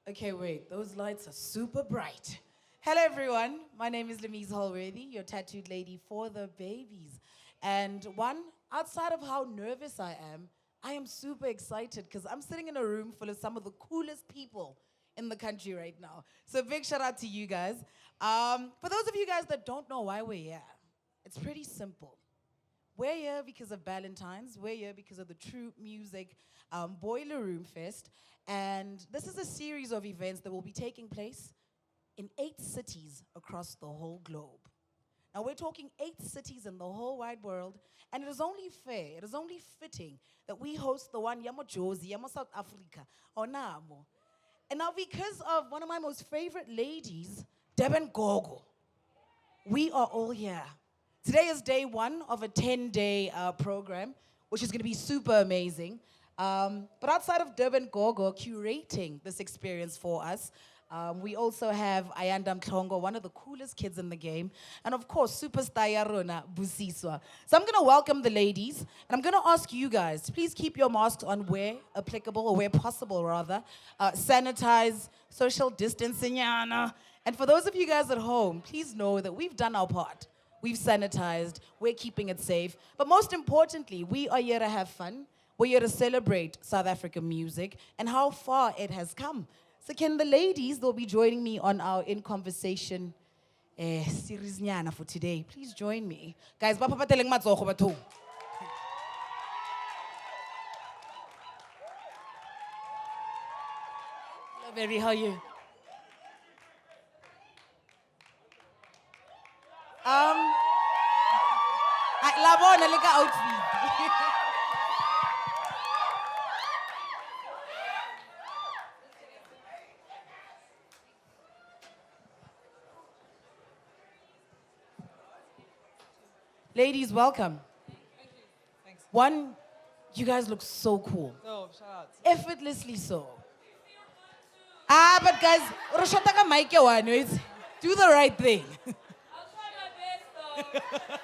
Okay, wait, those lights are super bright. Hello, everyone. My name is Lamiez Holworthy, your tattooed lady for the babies. And outside of how nervous I am super excited because I'm sitting in a room full of some of the coolest people in the country right now. So big shout out to you guys. For those of you guys that don't know why we're here, it's pretty simple. We're here because of Ballantines. We're here because of the True Music Boiler Room Fest. And this is a series of events that will be taking place in 8 cities across the whole globe. Now, we're talking 8 cities in the whole wide world, and it is only fair, it is only fitting that we host the one Yamo Jozi, Yamo South Africa, or Namo. And now, because of one of my most favorite ladies, DBN Gogo, we are all here. Today is day 1 of a 10-day program, which is going to be super amazing. But outside of DBN Gogo curating this experience for us, we also have Ayanda Mhlongo, one of the coolest kids in the game, and of course, superstar Yarona, Busiswa. So I'm going to welcome the ladies, and I'm going to ask you guys to please keep your masks on where applicable, or where possible rather. Sanitize, social distancing, and for those of you guys at home, please know that we've done our part. We've sanitized, we're keeping it safe, but most importantly, we are here to have fun. We're here to celebrate South African music and how far it has come. So can the ladies, they'll be joining me on our In Conversation series nyana for today. Please join me. Guys, ba papateleng matsogo batho. Hello, baby, how are you? La bona le ka outfit. Ladies, welcome. Thank you. Thanks. One, you guys look so cool. Oh, shout out. Effortlessly so. But guys, Roshotaka Mike one, do the right thing. I'll try my best though.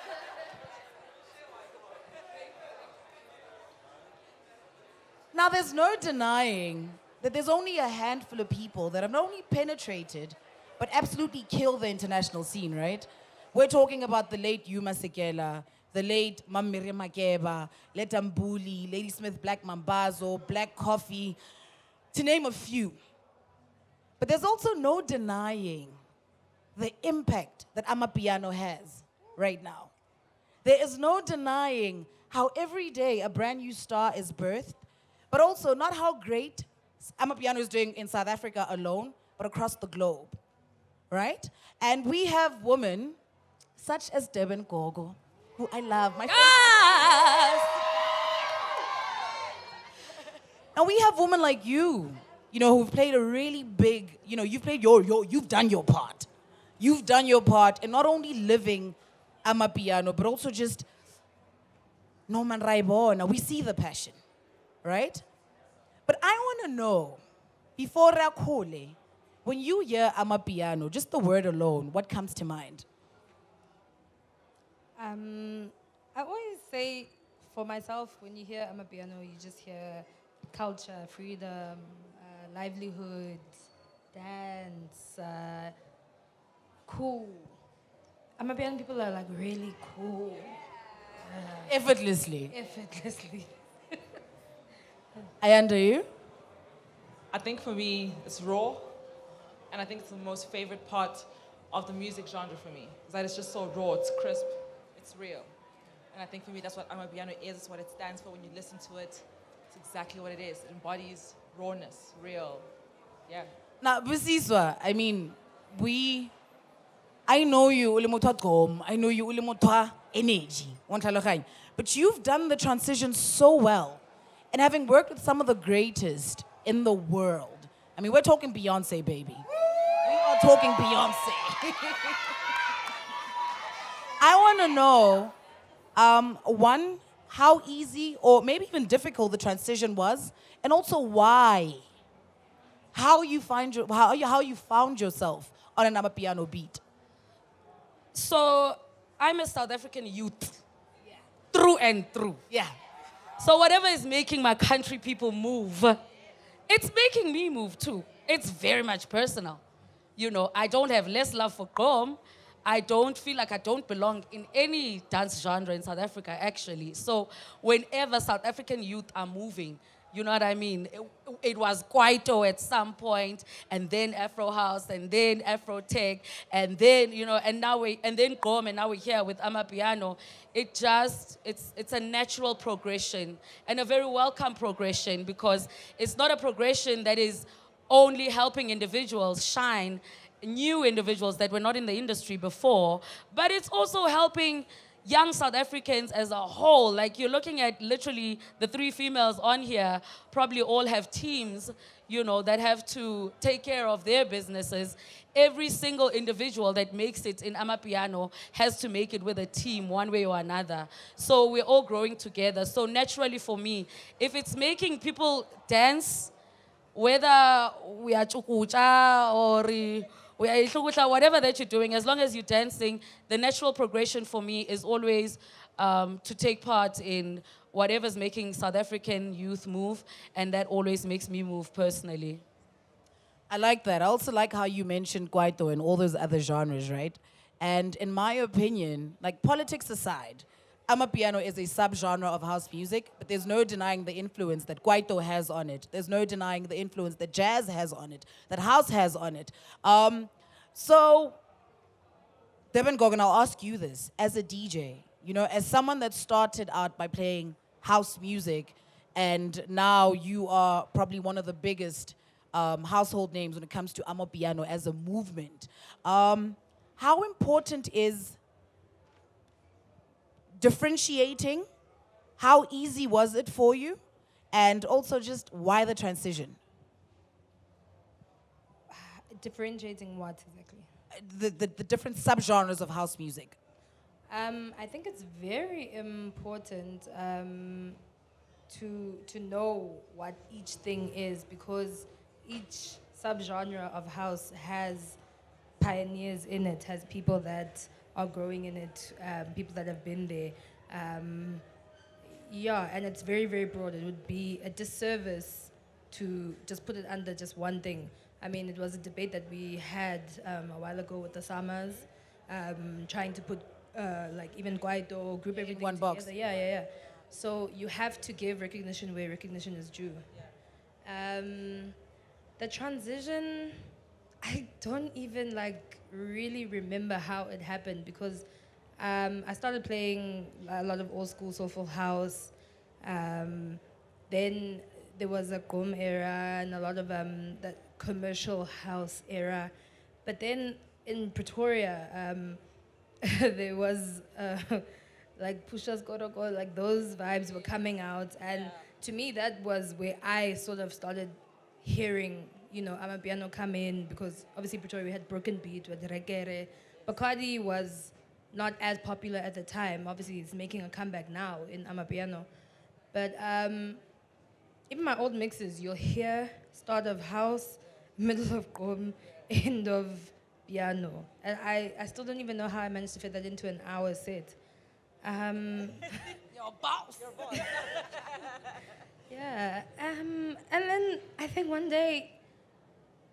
Now, there's no denying that there's only a handful of people that have not only penetrated, but absolutely killed the international scene, right? We're talking about the late Hugh Masekela, the late Miriam Makeba, Mbulu, Lady Smith, Black Mambazo, Black Coffee, to name a few. But there's also no denying the impact that Amapiano has right now. There is no denying how every day a brand new star is birthed, but also not how great Amapiano is doing in South Africa alone, but across the globe, right? And we have women such as DBN Gogo, who I love. My And we have women like you, who've played a really big, you've played you've done your part. You've done your part in not only living Amapiano, but also just no man raibona. We see the passion, right? But I want to know, before Rakole, when you hear Amapiano, just the word alone, what comes to mind? I always say, for myself, when you hear Amapiano, you just hear culture, freedom, livelihood, dance, cool. Amapiano people are like really cool. Effortlessly. Effortlessly. Ayanda, you? I think for me, it's raw, and I think it's the most favorite part of the music genre for me. Is that it's just so raw, it's crisp, it's real. And I think for me, that's what Amapiano is, it's what it stands for when you listen to it. It's exactly what it is. It embodies rawness, real. Yeah. Now, Busiswa, I mean, I know you, ulimotwa gom, I know you, ulimotwa energy, but you've done the transition so well. And having worked with some of the greatest in the world, I mean, we're talking Beyonce, baby. We are talking Beyonce. I want to know, one, how easy or maybe even difficult the transition was, and also why. How you found yourself on an Amapiano beat. So I'm a South African youth, through and through. Yeah. So whatever is making my country people move, it's making me move too. it's very much personal. You know, I don't have less love for Gqom. I don't feel like I don't belong in any dance genre in South Africa, actually. So whenever South African youth are moving, you know what I mean? It was Kwaito at some point, and then Afro House, and then Afro Tech, and then, you know, and then Gqom, and now we're here with Amapiano. It's a natural progression, and a very welcome progression, because it's not a progression that is only helping individuals shine, new individuals that were not in the industry before, but it's also helping young South Africans as a whole. Like, you're looking at literally the 3 females on here, probably all have teams, you know, that have to take care of their businesses. Every single individual that makes it in Amapiano has to make it with a team one way or another. So we're all growing together. So naturally for me, if it's making people dance, whether we are chukucha or we are ihlukutla, whatever that you're doing, as long as you're dancing, the natural progression for me is always to take part in whatever's making South African youth move, and that always makes me move personally. I like that. I also like how you mentioned Kwaito and all those other genres, right? And in my opinion, like, politics aside, Amapiano is a subgenre of house music, but there's no denying the influence that Kwaito has on it. There's no denying the influence that jazz has on it, that house has on it. So, DBN Gogo, I'll ask you this. As a DJ, you know, as someone that started out by playing house music, and now you are probably one of the biggest household names when it comes to Amapiano as a movement, how important is differentiating? How easy was it for you? And also just why the transition? Differentiating what exactly? The different subgenres of house music. I think it's very important to know what each thing is, because each subgenre of house has pioneers in it, has people that are growing in it, people that have been there. Yeah, and it's very, very broad. It would be a disservice to just put it under just one thing. I mean, it was a debate that we had a while ago with the Samas, trying to put like even Kwaito, group everything one together. box. Yeah. So you have to give recognition where recognition is due. The transition, I don't even like really remember how it happened, because I started playing a lot of old school soulful house. Then there was a Gqom era and a lot of that commercial house era. But then in Pretoria, there was like Pusha's Goroko, like those vibes were coming out. And to me, that was where I sort of started hearing, you know, Amapiano come in, because obviously Pretoria, we had Broken Beat, we had Reggae. Bacardi was not as popular at the time. Obviously, it's making a comeback now in Amapiano. But even my old mixes, you'll hear start of house, middle of Gqom, end of piano. And I still don't even know how I managed to fit that into an hour set. Your boss. Yeah. And then I think one day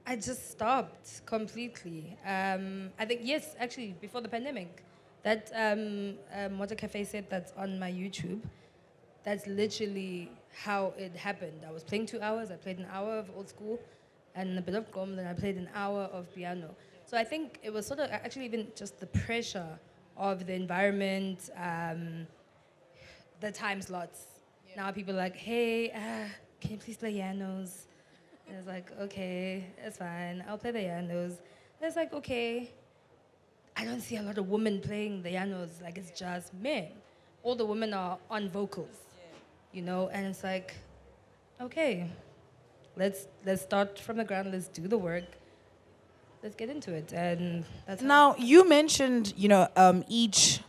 I just stopped completely. I think, yes, actually, before the pandemic, that Motor Cafe set that's on my YouTube, that's literally how it happened. I was playing 2 hours, I played an hour of old school and a bit of Gqom, then I played an hour of piano. So I think it was sort of actually even just the pressure of the environment, the time slots. Yeah. Now people are like, hey, can you please play Yanos? And it's like, okay, that's fine, I'll play the Yanos. And it's like, okay, I don't see a lot of women playing the Yanos, like it's just men. All the women are on vocals, you know, and it's like, okay, let's start from the ground, let's do the work, let's get into it. And that's now, you mentioned, you know, each,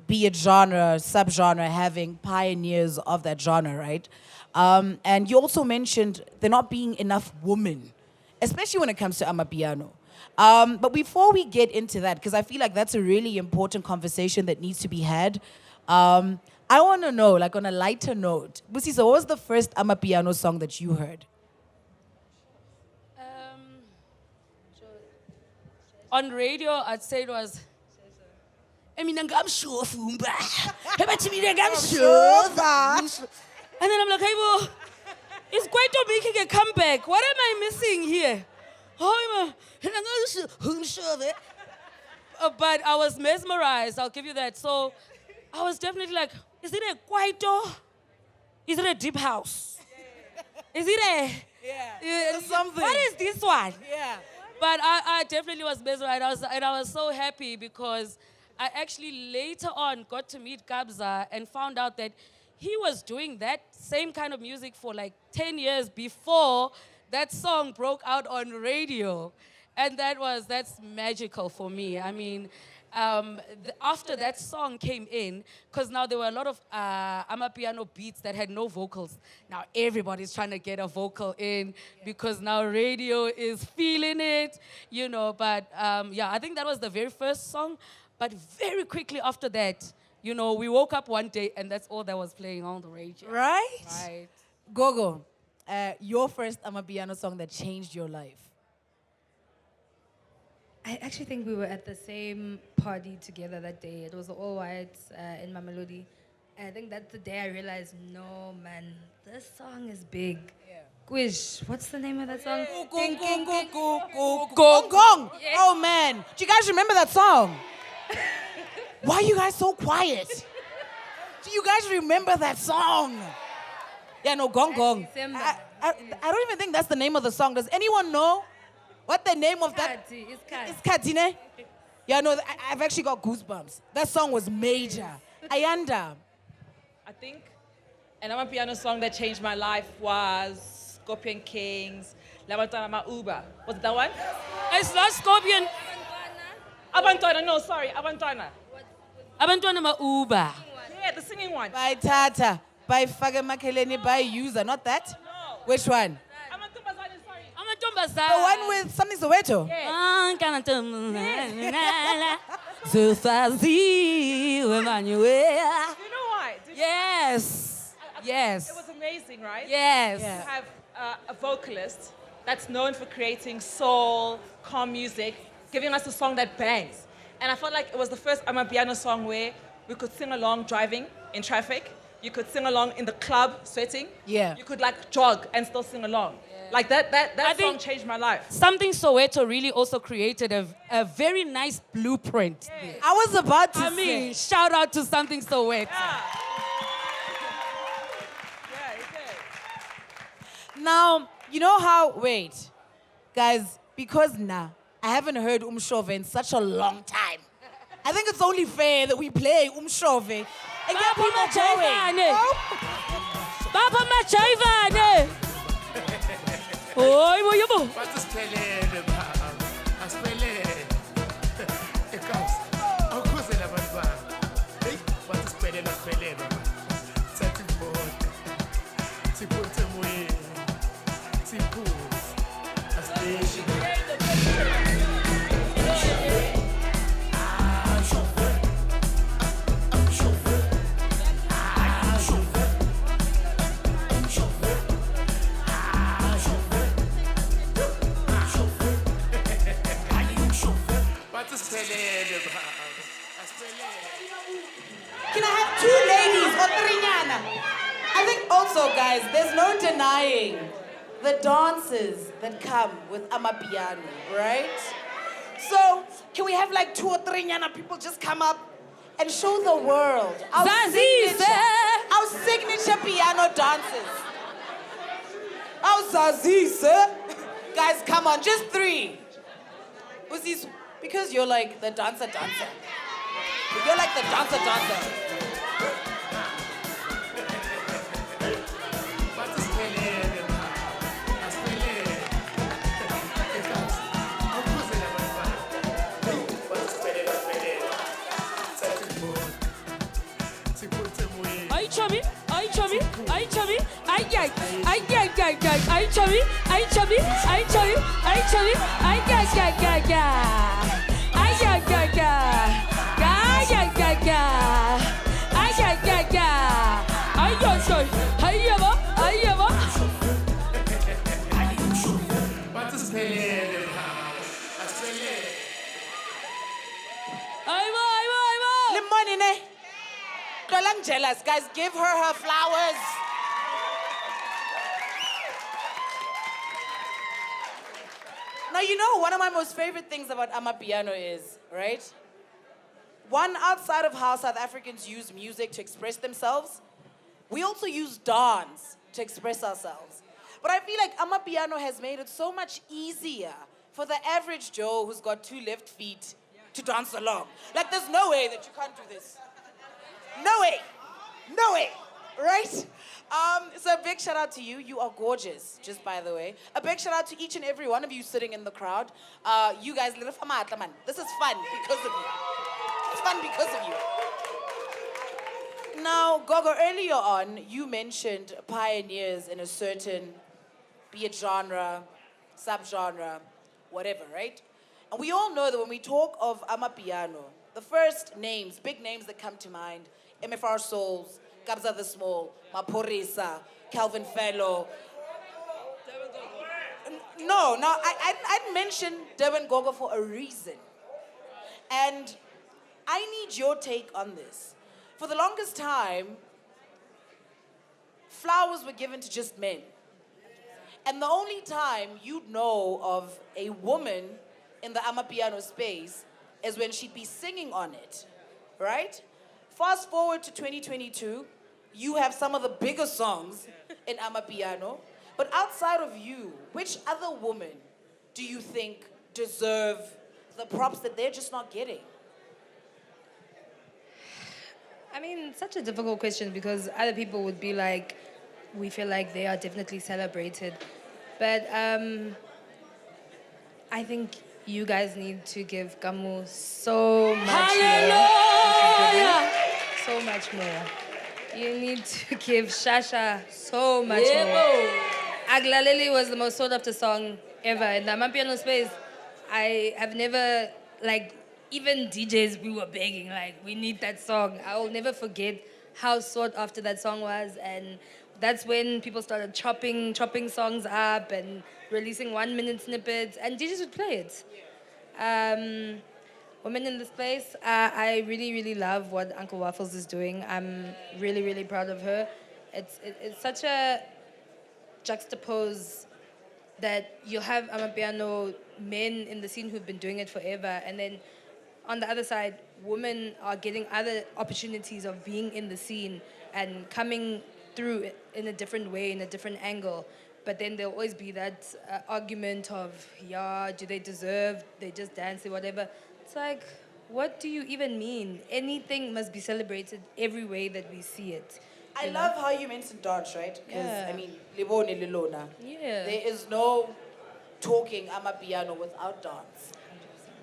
be it genre, subgenre, having pioneers of that genre, right? And you also mentioned there not being enough women, especially when it comes to Amapiano. But before we get into that, because I feel like that's a really important conversation that needs to be had, I want to know, like on a lighter note, Busiswa, what was the first Amapiano song that you heard? on radio, I'd say it was. I mean, I'm sure, Fumba. I'm sure. And then I'm like, hey, well, is Kwaito making a comeback? What am I missing here? Oh, I'm sure that. But I was mesmerized, I'll give you that. So I was definitely like, is it a Kwaito? Is it a deep house? Is it a... Yeah, something. What is this one? Yeah. But I definitely was mesmerized. I was so happy because I actually later on got to meet Kabza and found out that he was doing that same kind of music for like 10 years before that song broke out on radio. And that's magical for me. I mean, after that song came in, because now there were a lot of Amapiano beats that had no vocals. Now everybody's trying to get a vocal in because now radio is feeling it, you know. But yeah, I think that was the very first song. But very quickly after that, you know, we woke up one day and that's all that was playing on the radio. Right? Right. Gogo, your first Amapiano song that changed your life. I actually think we were at the same party together that day. It was all whites in Mamelodi. And I think that's the day I realized, no, man, this song is big. Quish, what's the name of that song? Gong gong. Oh man, do you guys remember that song? Why are you guys so quiet? Do you guys remember that song? Yeah, no, gong gong. I don't even think that's the name of the song. Does anyone know what the name of that? It's Katine. Yeah, no, I've actually got goosebumps. That song was major. Ayanda. I think an Amapiano song that changed my life was Scorpion Kings, Labantwana Mauba. Was it that one? It's not Scorpion. Abantwana, no, sorry, Abantwana. Abantwana Mauba. Yeah, the singing one. By Tata, by Fage Makeleni, by User, not that? No. Which one? Amatombazane, sorry. Amatombazane. The one with something Soweto? Yeah. You know why? Yes. Yes. It was amazing, right? Yes. Yeah. To have a vocalist that's known for creating soul, calm music, giving us a song that bangs. And I felt like it was the first Amapiano song where we could sing along driving in traffic. You could sing along in the club, sweating. Yeah. You could like jog and still sing along. Yeah. Like that song changed my life. Something Soweto really also created a very nice blueprint. Yeah. I was about to I mean, shout out to Something Soweto. Yeah. Yeah, it did. Now, you know how, wait, guys, because now I haven't heard Umshove in such a long time. I think it's only fair that we play Umshove and get people going. Baba Machaivane. Oi, boy, boy. Can I have two ladies or trinyana? I think also, guys, there's no denying the dances that come with Amapiano, right? So, can we have like two or trinyana people just come up and show the world our signature piano dances? Our Zazise. Guys, come on, just three. Busiswa, because you're like the dancer. You're like the dancer. jealous. Guys, give her flowers. Now, you know, one of my most favorite things about Amapiano is, right? One, outside of how South Africans use music to express themselves, we also use dance to express ourselves. But I feel like Amapiano has made it so much easier for the average Joe who's got 2 left feet to dance along. Like, there's no way that you can't do this. No way. No way. Right? So a big shout out to you. You are gorgeous, just by the way. A big shout out to each and every one of you sitting in the crowd. You guys, this is fun because of you. It's fun because of you. Now, Gogo, earlier on, you mentioned pioneers in a certain, be it genre, subgenre, whatever, right? And we all know that when we talk of Amapiano, the first names, big names that come to mind, MFR Souls, Kabza the Small, Maphorisa, Calvin Fellow. No, I'd mention DBN Gogo for a reason. And I need your take on this. For the longest time, flowers were given to just men. And the only time you'd know of a woman in the Amapiano space is when she'd be singing on it, right? Fast forward to 2022, you have some of the biggest songs in Amapiano. But outside of you, which other women do you think deserve the props that they're just not getting? I mean, such a difficult question because other people would be like, we feel like they are definitely celebrated. But I think you guys need to give Kamu so much more. So much more. You need to give Shasha so much more. Aglaleli was the most sought after song ever. In the Amapiano space, I have never, like, even DJs, we were begging, like, we need that song. I will never forget how sought after that song was. And that's when people started chopping songs up and releasing 1-minute snippets, and DJs would play it. Women in the space, I really, really love what Uncle Waffles is doing. I'm really, really proud of her. It's such a juxtapose that you have Amapiano men in the scene who've been doing it forever, and then on the other side, women are getting other opportunities of being in the scene and coming through in a different way, in a different angle. But then there'll always be that argument of, yeah, do they deserve, they just dance or whatever. It's like, what do you even mean? Anything must be celebrated every way that we see it. I love how you mentioned dance, right? Because, Yeah. I mean, Libone Lilona. Yeah. There is no talking Amapiano without dance.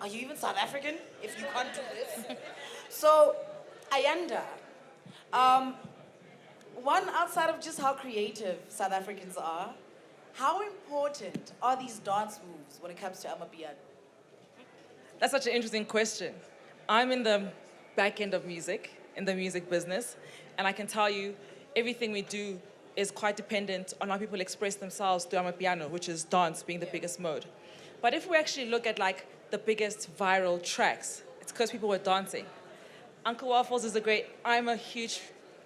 Are you even South African if you can't do this? So, Ayanda, one, outside of just how creative South Africans are, how important are these dance moves when it comes to Amapiano? That's such an interesting question. I'm in the back end of music, in the music business, and I can tell you everything we do is quite dependent on how people express themselves through Amapiano, which is dance being the biggest mode. But if we actually look at like the biggest viral tracks, it's because people were dancing. Uncle Waffles is I'm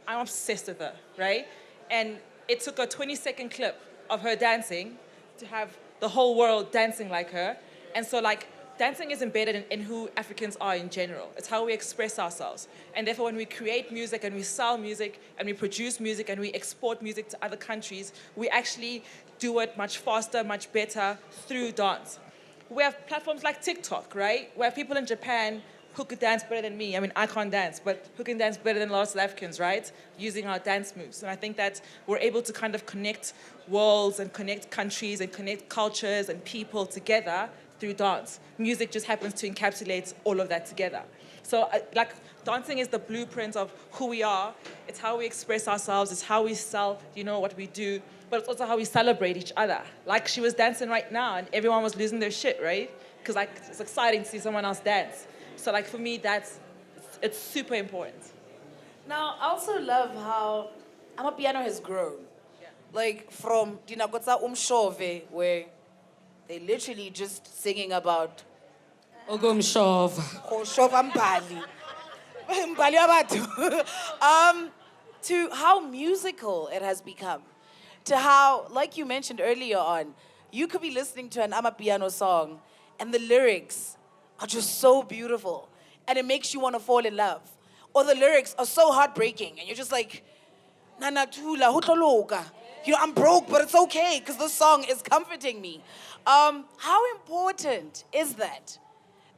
obsessed with her, right? And it took a 20-second clip of her dancing to have the whole world dancing like her. And so like, dancing is embedded in who Africans are in general. It's how we express ourselves. And therefore, when we create music and we sell music and we produce music and we export music to other countries, we actually do it much faster, much better through dance. We have platforms like TikTok, right? We have people in Japan who could dance better than me. I mean, I can't dance, but who can dance better than a lot of South Africans, right? Using our dance moves. And I think that we're able to kind of connect worlds and connect countries and connect cultures and people together through dance. Music just happens to encapsulate all of that together. So like dancing is the blueprint of who we are. It's how we express ourselves. It's how we sell, what we do. But it's also how we celebrate each other. Like she was dancing right now and everyone was losing their shit, right? Because like it's exciting to see someone else dance. So like for me, it's super important. Now, I also love how Amapiano has grown. Yeah. Like from Dinagotsa Umshove, where they literally just singing about Ogumshov. Shova Mbali. Mbali abantu. to how musical it has become. To how, like you mentioned earlier on, you could be listening to an Amapiano song and the lyrics are just so beautiful and it makes you want to fall in love. Or the lyrics are so heartbreaking and you're just like, Nana tula, hutoloka. You know, I'm broke, but it's okay because this song is comforting me. How important is that,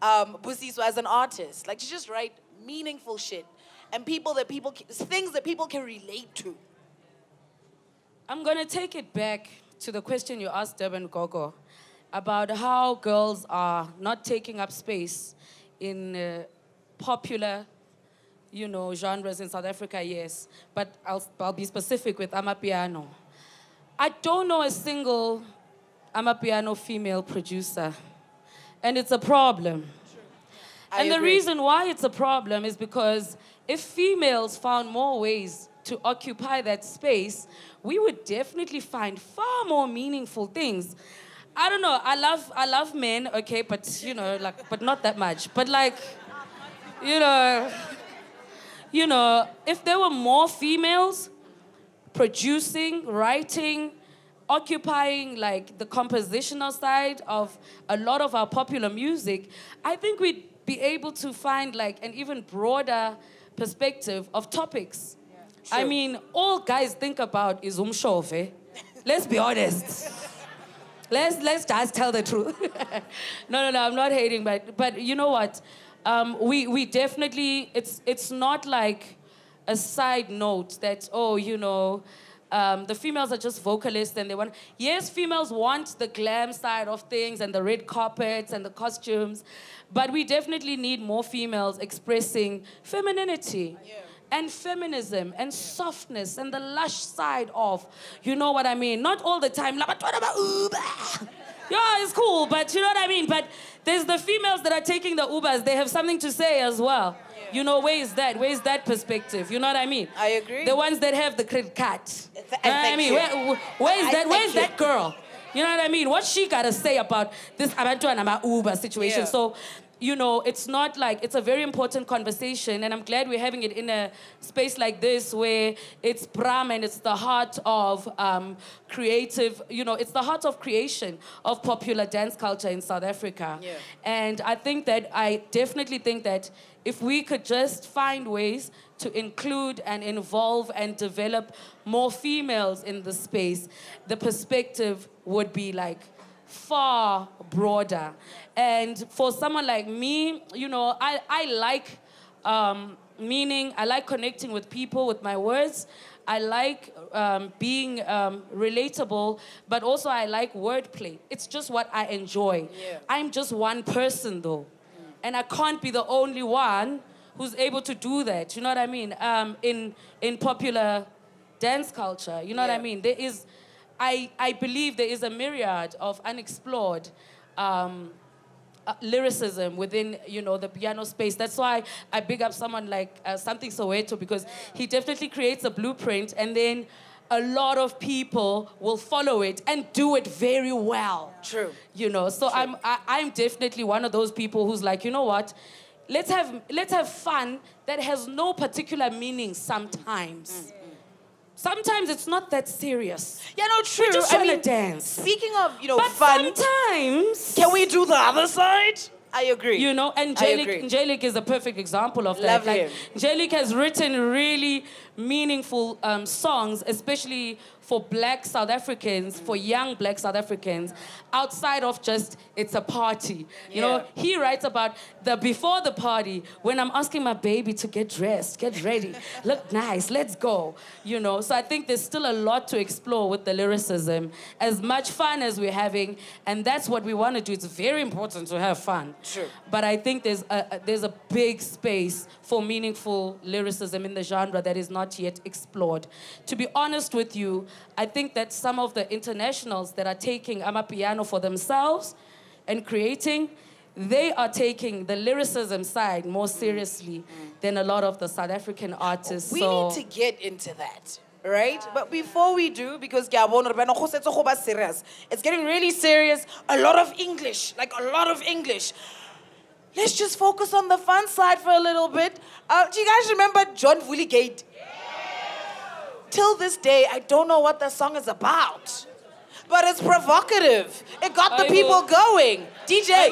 Busiswa, as an artist? Like to just write meaningful shit and things that people can relate to. I'm going to take it back to the question you asked DBN Gogo about how girls are not taking up space in popular, genres in South Africa, yes. But I'll be specific with Amapiano. I don't know a single Amapiano female producer, and it's a problem. I The agree. reason why it's a problem is because if females found more ways to occupy that space, we would definitely find far more meaningful things. I don't know, I love men, okay, but but not that much. But if there were more females producing, writing, occupying the compositional side of a lot of our popular music, I think we'd be able to find an even broader perspective of topics. True. I mean, all guys think about is umshove. Let's be honest. Let's just tell the truth. No, I'm not hating, but you know what? We definitely, it's not like a side note that, the females are just vocalists and they want... Yes, females want the glam side of things and the red carpets and the costumes, but we definitely need more females expressing femininity. Yeah. And feminism and softness and the lush side of, you know what I mean? Not all the time, like, what about Uber? Yeah, it's cool, but you know what I mean? But there's the females that are taking the Ubers, they have something to say as well. Yeah. Where is that? Where is that perspective? You know what I mean? I agree. The ones that have the credit card. You know what I mean? Where is that girl? You know what I mean? What's she got to say about this Abantuana Uber situation? Yeah. So, it's not it's a very important conversation, and I'm glad we're having it in a space like this where it's Bram and it's the heart of creative, it's the heart of creation of popular dance culture in South Africa. Yeah. And I definitely think that if we could just find ways to include and involve and develop more females in the space, the perspective would be far broader. And for someone like me, I like meaning. I like connecting with people with my words. I like being relatable, but also I like wordplay. It's just what I enjoy. Yeah. I'm just one person though. And I can't be the only one who's able to do that. You know what I mean? In popular dance culture, you know what I mean? There is... I believe there is a myriad of unexplored lyricism within, the piano space. That's why I big up someone like Something Soweto, because he definitely creates a blueprint and then a lot of people will follow it and do it very well. True. So True. I'm definitely one of those people who's like, you know what? Let's have fun that has no particular meaning sometimes. Sometimes it's not that serious. Yeah, no, true. We just want to dance. Speaking of, But fun, sometimes... can we do the other side? I agree. Angelic is a perfect example of that. Love him. Angelic has written really meaningful songs, especially for Black South Africans, for young Black South Africans, outside of just it's a party. He writes about the before the party, when I'm asking my baby to get dressed, get ready, look nice, let's go. So I think there's still a lot to explore with the lyricism. As much fun as we're having, and that's what we want to do. It's very important to have fun. Sure. But I think there's a big space for meaningful lyricism in the genre that is not yet explored. To be honest with you, I think that some of the internationals that are taking Amapiano for themselves and creating, they are taking the lyricism side more seriously than a lot of the South African artists. We need to get into that, right? But before we do, because it's getting really serious, a lot of English. Let's just focus on the fun side for a little bit. Do you guys remember John Vuli Gate? till this day, I don't know what that song is about. But it's provocative. It got the people going. DJ.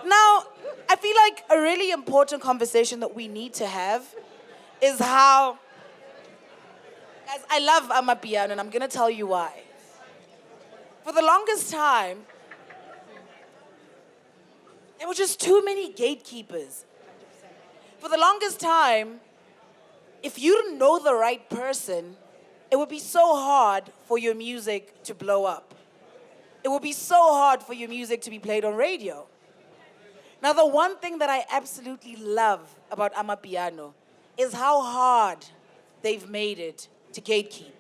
Now, I feel like a really important conversation that we need to have is how, guys, I love Amapiano, and I'm gonna tell you why. For the longest time, there were just too many gatekeepers. For the longest time, if you didn't know the right person, it would be so hard for your music to blow up. It would be so hard for your music to be played on radio. Now, the one thing that I absolutely love about Amapiano is how hard they've made it to gatekeep.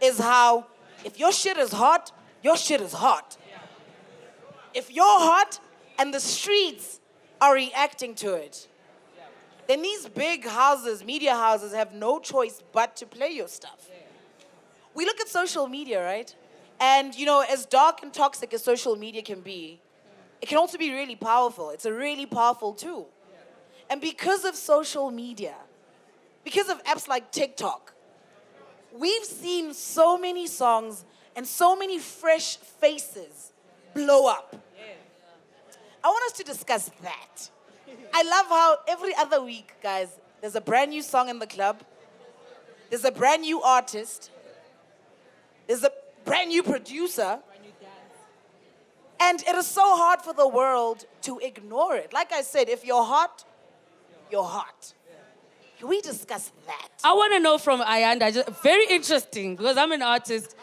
Is how, if your shit is hot, your shit is hot. If you're hot and the streets are reacting to it, then these big houses, media houses, have no choice but to play your stuff. We look at social media, right? And, you know, as dark and toxic as social media can be, it can also be really powerful. It's a really powerful tool. And because of social media, because of apps like TikTok, we've seen so many songs and so many fresh faces blow up. I want us to discuss that. I love how every other week, guys, there's a brand new song in the club. There's a brand new artist. There's a brand new producer. And it is so hard for the world to ignore it. Like I said, if you're hot, you're hot. Can we discuss that? I want to know from Ayanda, very interesting, because I'm an artist,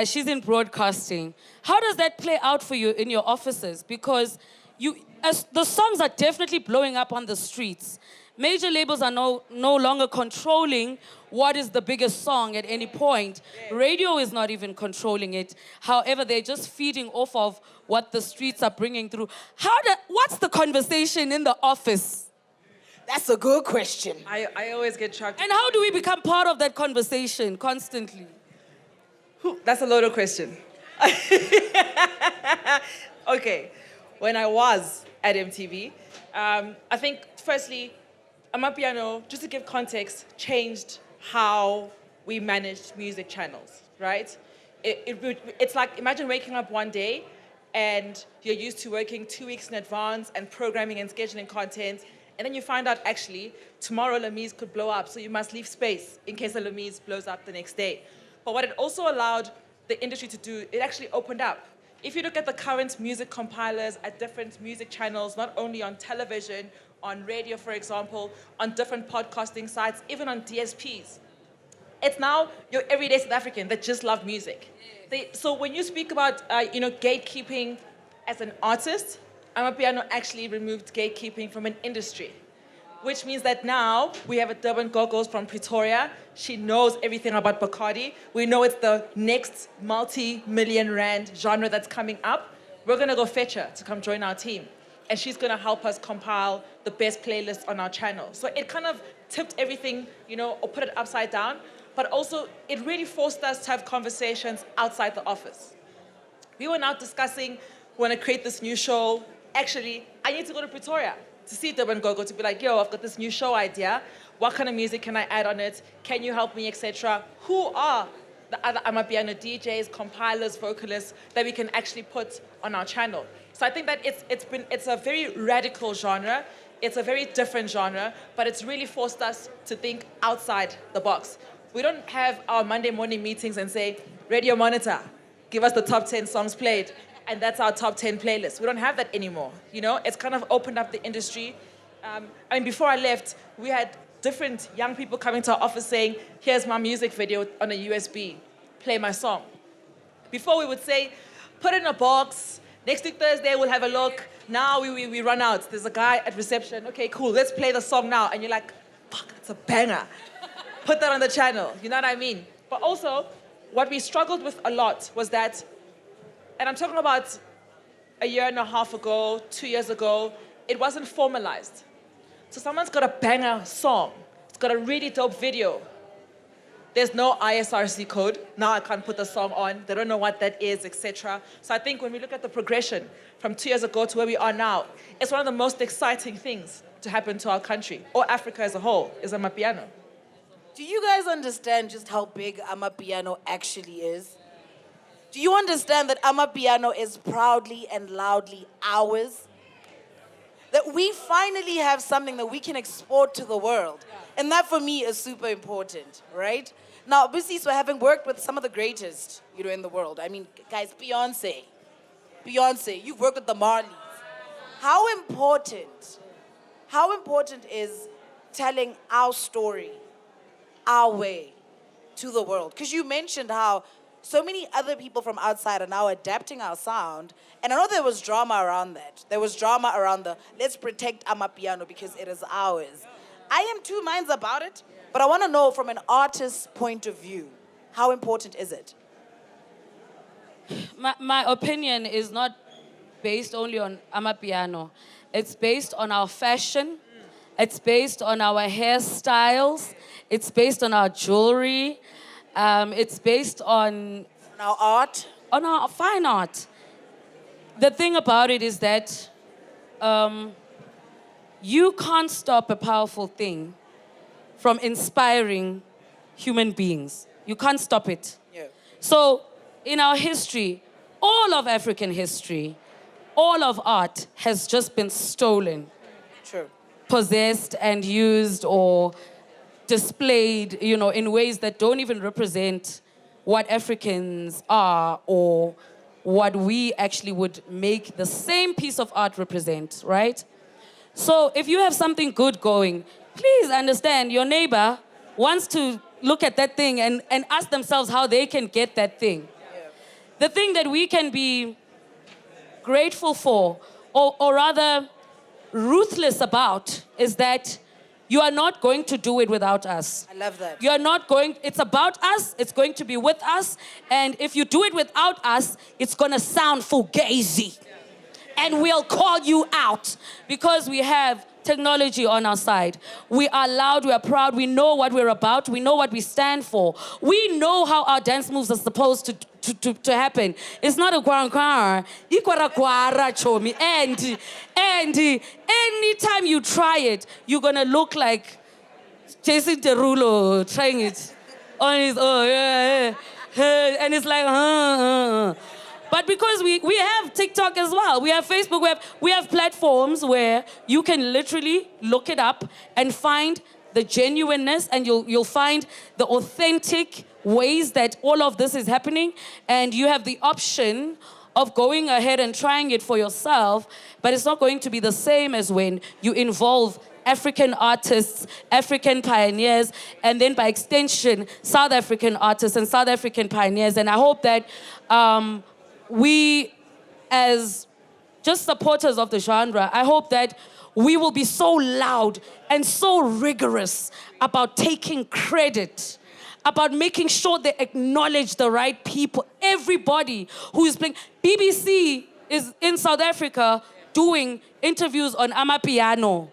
she's in broadcasting. How does that play out for you in your offices? Because the songs are definitely blowing up on the streets. Major labels are no longer controlling what is the biggest song at any point. Radio is not even controlling it. However, they're just feeding off of what the streets are bringing through. What's the conversation in the office? That's a good question. I always get shocked. And how do we become part of that conversation constantly? That's a loaded question. Okay, when I was at MTV, I think firstly, Amapiano, just to give context, changed how we managed music channels, right? It's like, imagine waking up one day and you're used to working 2 weeks in advance and programming and scheduling content, and then you find out, actually, tomorrow Lamiez could blow up, so you must leave space in case the Lamiez blows up the next day. But what it also allowed the industry to do, it actually opened up. If you look at the current music compilers at different music channels, not only on television, on radio, for example, on different podcasting sites, even on DSPs, it's now your everyday South African that just love music. So when you speak about, gatekeeping as an artist, Amapiano actually removed gatekeeping from an industry, which means that now we have a DBN Gogo from Pretoria. She knows everything about Bacardi. We know it's the next multi-million rand genre that's coming up. We're gonna go fetch her to come join our team. And she's gonna help us compile the best playlists on our channel. So it kind of tipped everything, or put it upside down, but also it really forced us to have conversations outside the office. We were now discussing, we wanna create this new show. Actually, I need to go to Pretoria to see DBN Gogo to be like, yo, I've got this new show idea. What kind of music can I add on it? Can you help me, etc.? Who are the other Amapiano DJs, compilers, vocalists that we can actually put on our channel? So I think that it's a very radical genre. It's a very different genre, but it's really forced us to think outside the box. We don't have our Monday morning meetings and say, radio monitor, give us the top 10 songs played, and that's our top 10 playlist. We don't have that anymore, you know? It's kind of opened up the industry. Before I left, we had different young people coming to our office saying, here's my music video on a USB, play my song. Before we would say, put it in a box, next week Thursday we'll have a look. Now we run out. There's a guy at reception, okay, cool, let's play the song now. And you're like, fuck, that's a banger. Put that on the channel, you know what I mean? But also, what we struggled with a lot was that, and I'm talking about a year and a half ago, 2 years ago, it wasn't formalized. So someone's got a banger song, it's got a really dope video. There's no ISRC code. Now I can't put the song on. They don't know what that is, etc. So I think when we look at the progression from 2 years ago to where we are now, it's one of the most exciting things to happen to our country, or Africa as a whole, is Amapiano. Do you guys understand just how big Amapiano actually is? Do you understand that Amapiano is proudly and loudly ours? That we finally have something that we can export to the world. And that for me is super important, right? Now, Busiswa, having worked with some of the greatest, in the world. I mean, guys, Beyonce, you've worked with the Marleys. How important is telling our story, our way, to the world? Because you mentioned how so many other people from outside are now adapting our sound. And I know there was drama around that. There was drama around the, let's protect Amapiano because it is ours. I am two minds about it, but I want to know from an artist's point of view, how important is it? My opinion is not based only on Amapiano. It's based on our fashion. It's based on our hairstyles. It's based on our jewelry. It's based on our art. On our fine art. The thing about it is that you can't stop a powerful thing from inspiring human beings. You can't stop it. Yeah. So in our history, all of African history, all of art has just been stolen. True. Possessed and used or displayed, in ways that don't even represent what Africans are or what we actually would make the same piece of art represent, right? So if you have something good going, please understand your neighbor wants to look at that thing and ask themselves how they can get that thing. Yeah. The thing that we can be grateful for, or rather ruthless about, is that you are not going to do it without us. I love that. You are not going, it's about us, it's going to be with us, and if you do it without us, it's gonna sound fugazi. And we'll call you out because we have technology on our side. We are loud, we are proud, we know what we're about, we know what we stand for. We know how our dance moves are supposed to happen. It's not a guara chomi. And anytime you try it, you're gonna look like Jason Derulo trying it on his own. And it's like, But because we have TikTok as well, we have Facebook, we have platforms where you can literally look it up and find the genuineness, and you'll find the authentic ways that all of this is happening, and you have the option of going ahead and trying it for yourself, but it's not going to be the same as when you involve African artists, African pioneers, and then by extension, South African artists and South African pioneers. And I hope that we, as just supporters of the genre, I hope that we will be so loud and so rigorous about taking credit, about making sure they acknowledge the right people. Everybody who is playing. BBC is in South Africa doing interviews on Amapiano.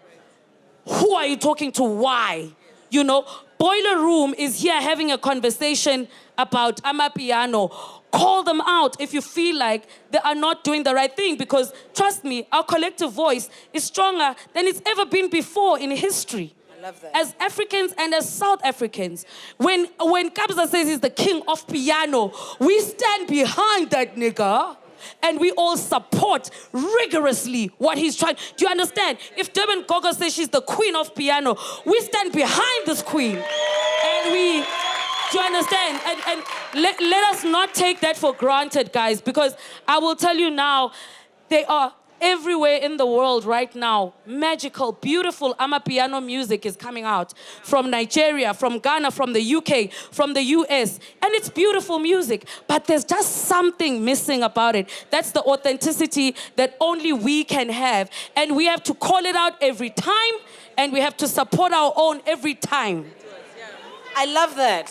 Who are you talking to? Why? You know, Boiler Room is here having a conversation about Amapiano. Call them out if you feel like they are not doing the right thing, because trust me, our collective voice is stronger than it's ever been before in history. I love that. As Africans and as South Africans, when Kabza says he's the king of piano, we stand behind that nigga. And we all support rigorously what he's trying. Do you understand? If DBN Gogo says she's the queen of piano, we stand behind this queen. And we, do you understand? And let us not take that for granted, guys, because I will tell you now, they are everywhere in the world right now. Magical, beautiful Amapiano music is coming out from Nigeria, from Ghana, from the UK, from the US. And it's beautiful music, but there's just something missing about it. That's the authenticity that only we can have. And we have to call it out every time, and we have to support our own every time. I love that.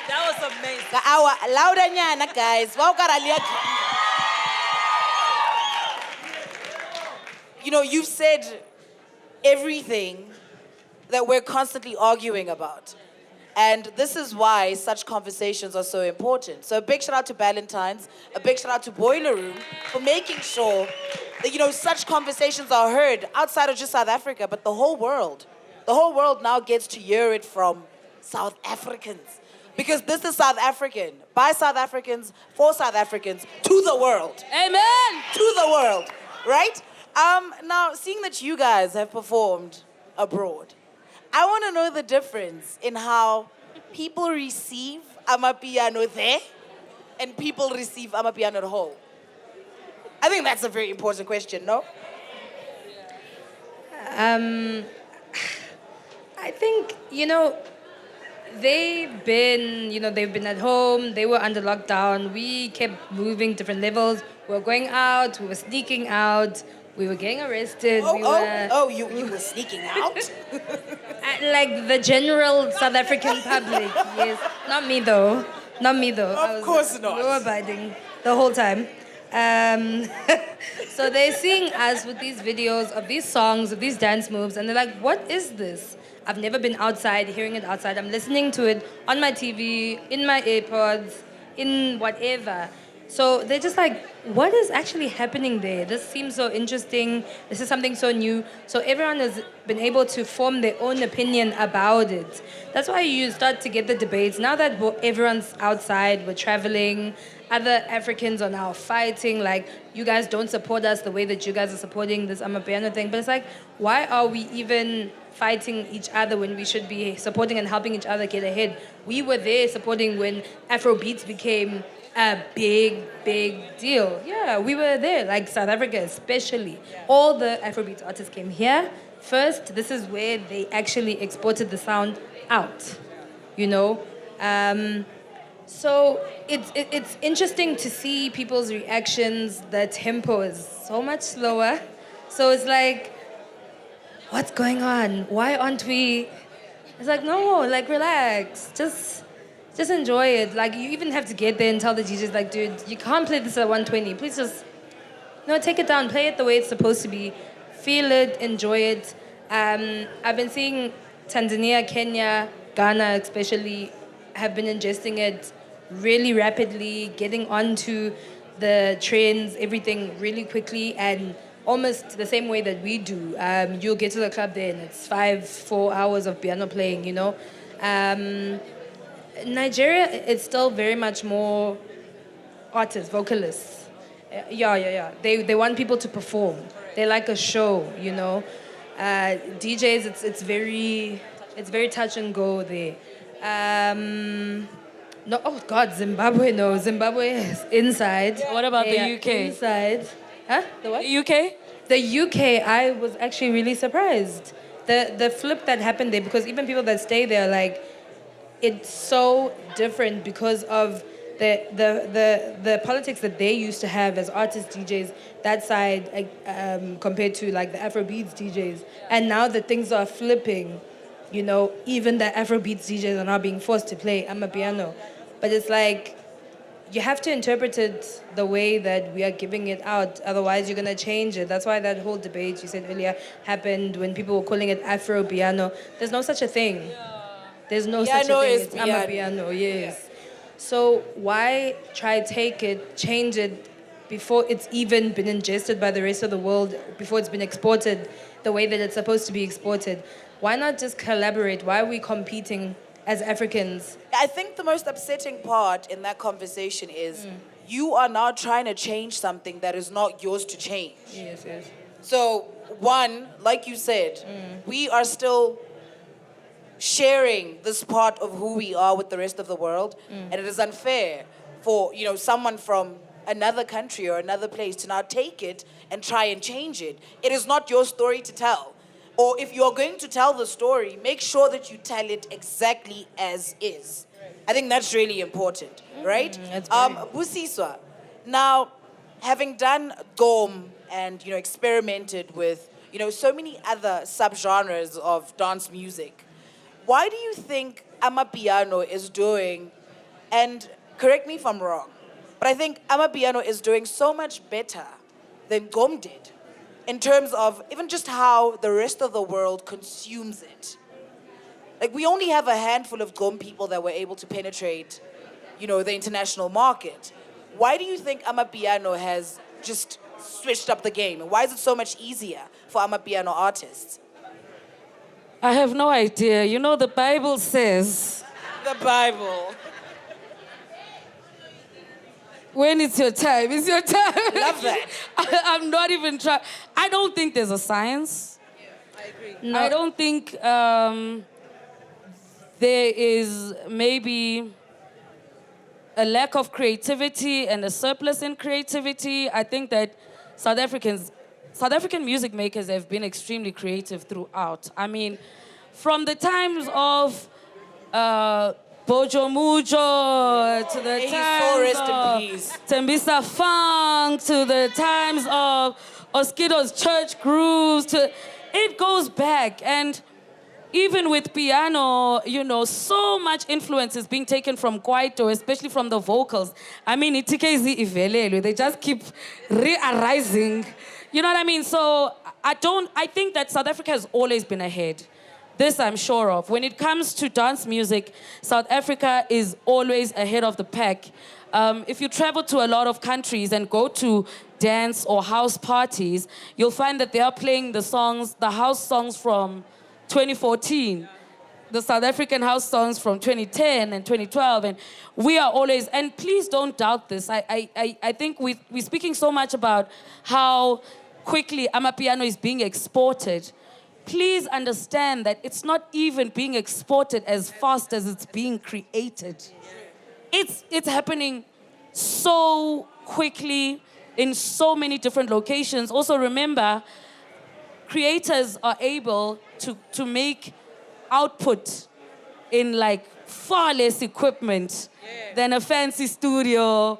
That was amazing. Our louder nyana, guys. You know, you've said everything that we're constantly arguing about. And this is why such conversations are so important. So a big shout out to Ballantines, a big shout out to Boiler Room for making sure that, you know, such conversations are heard outside of just South Africa, but the whole world. The whole world now gets to hear it from South Africans. Because this is South African, by South Africans, for South Africans, to the world. Amen. To the world, right? Now, seeing that you guys have performed abroad, I want to know the difference in how people receive Amapiano there and people receive Amapiano at home. I think that's a very important question, no? I think, they've been at home, they were under lockdown, we kept moving different levels, we were going out, we were sneaking out, we were getting arrested. You were sneaking out? Like the general South African public, yes. Not me though. Of course not. Law abiding the whole time. So they're seeing us with these videos of these songs, of these dance moves, and they're like, what is this? I've never been outside, hearing it outside. I'm listening to it on my TV, in my AirPods, in whatever. So they're just like, what is actually happening there? This seems so interesting. This is something so new. So everyone has been able to form their own opinion about it. That's why you start to get the debates. Now that everyone's outside, we're traveling, other Africans are now fighting, like, you guys don't support us the way that you guys are supporting this Amapiano thing. But it's like, why are we even fighting each other when we should be supporting and helping each other get ahead? We were there supporting when Afrobeats became a big, big deal. Yeah, we were there, like South Africa especially. Yeah. All the Afrobeats artists came here first. This is where they actually exported the sound out, So it's interesting to see people's reactions. The tempo is so much slower. So it's like, what's going on? Why aren't we? It's like, no, like, relax. Just enjoy it. Like, you even have to get there and tell the DJs, like, dude, you can't play this at 120. Please just, take it down. Play it the way it's supposed to be. Feel it, enjoy it. I've been seeing Tanzania, Kenya, Ghana especially have been ingesting it really rapidly, getting onto the trends, everything really quickly, and almost the same way that we do. You'll get to the club there and it's 4 hours of piano playing, Nigeria, it's still very much more artists, vocalists. Yeah. They want people to perform. They like a show, DJs, it's very touch and go there. No, oh God, Zimbabwe, no. Zimbabwe is inside. What about the UK? Inside. Huh? The what? The UK? The UK, I was actually really surprised. The flip that happened there, because even people that stay there, like, it's so different because of the politics that they used to have as artists, DJs, that side, compared to, like, the Afrobeats DJs. And now that things are flipping, even the Afrobeats DJs are now being forced to play Amapiano. But it's like, you have to interpret it the way that we are giving it out. Otherwise, you're going to change it. That's why that whole debate you said earlier happened when people were calling it Afro piano. There's no such a thing. There's no such a Piano thing. is It's piano. Amapiano, yes. So why try take it, change it before it's even been ingested by the rest of the world, before it's been exported the way that it's supposed to be exported? Why not just collaborate? Why are we competing as Africans? I think the most upsetting part in that conversation is you are now trying to change something that is not yours to change. Yes, yes. So, one, like you said, we are still sharing this part of who we are with the rest of the world, and it is unfair for someone from another country or another place to now take it and try and change it. It is not your story to tell. Or if you're going to tell the story, make sure that you tell it exactly as is. I think that's really important, right? That's very Busiswa, now, having done GOM and experimented with so many other subgenres of dance music, why do you think Amapiano is doing, and correct me if I'm wrong, but I think Amapiano is doing so much better than GOM did in terms of even just how the rest of the world consumes it? Like, we only have a handful of GOM people that were able to penetrate, the international market. Why do you think Amapiano has just switched up the game? And why is it so much easier for Amapiano artists? I have no idea. The Bible says, The Bible. when it's your time, it's your time. Love that. I'm not even trying. I don't think there's a science. I agree. I don't think there is maybe a lack of creativity and a surplus in creativity. I think that South African music makers have been extremely creative throughout. I mean, from the times of Bojo Mujo to the May his soul times rest in of peace. Tembisa Funk to the times of Oskido's church grooves it goes back. And even with piano, so much influence is being taken from Kwaito, especially from the vocals. I mean, iTKZ ivelelwe, they just keep re-arising. You know what I mean? So I think that South Africa has always been ahead. This I'm sure of. When it comes to dance music, South Africa is always ahead of the pack. If you travel to a lot of countries and go to dance or house parties, you'll find that they are playing the house songs from 2014, the South African house songs from 2010 and 2012, and we are always, and please don't doubt this, I think we're speaking so much about how quickly Amapiano is being exported. Please understand that it's not even being exported as fast as it's being created. It's happening so quickly in so many different locations. Also remember, creators are able to make output in like far less equipment than a fancy studio,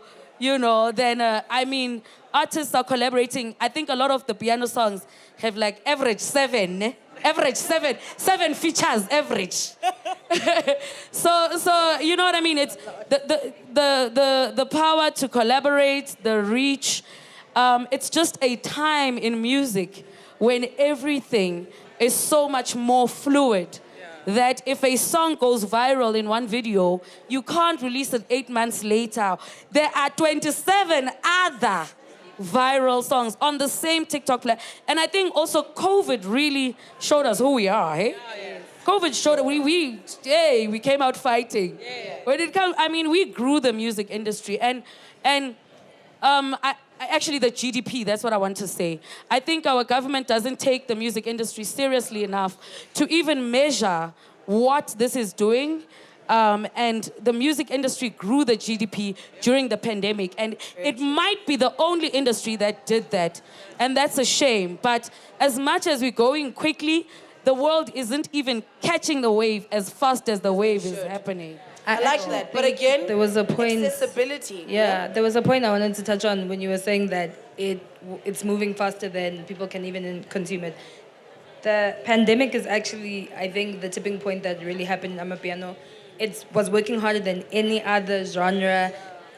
artists are collaborating. I think a lot of the piano songs have like average seven features average. so you know what I mean? It's the power to collaborate, the reach. It's just a time in music when everything is so much more fluid that if a song goes viral in one video, you can't release it 8 months later. There are 27 other viral songs on the same TikTok platform. And I think also COVID really showed us who we are, hey? COVID showed we came out fighting. When it comes, we grew the music industry and actually the GDP, that's what I want to say. I think our government doesn't take the music industry seriously enough to even measure what this is doing. And the music industry grew the GDP during the pandemic. And it might be the only industry that did that. And that's a shame. But as much as we're going quickly, the world isn't even catching the wave as fast as the wave is happening. I like that. But again, there was a point. Accessibility. Yeah, there was a point I wanted to touch on when you were saying that it's moving faster than people can even consume it. The pandemic is actually, I think, the tipping point that really happened in Amapiano. It was working harder than any other genre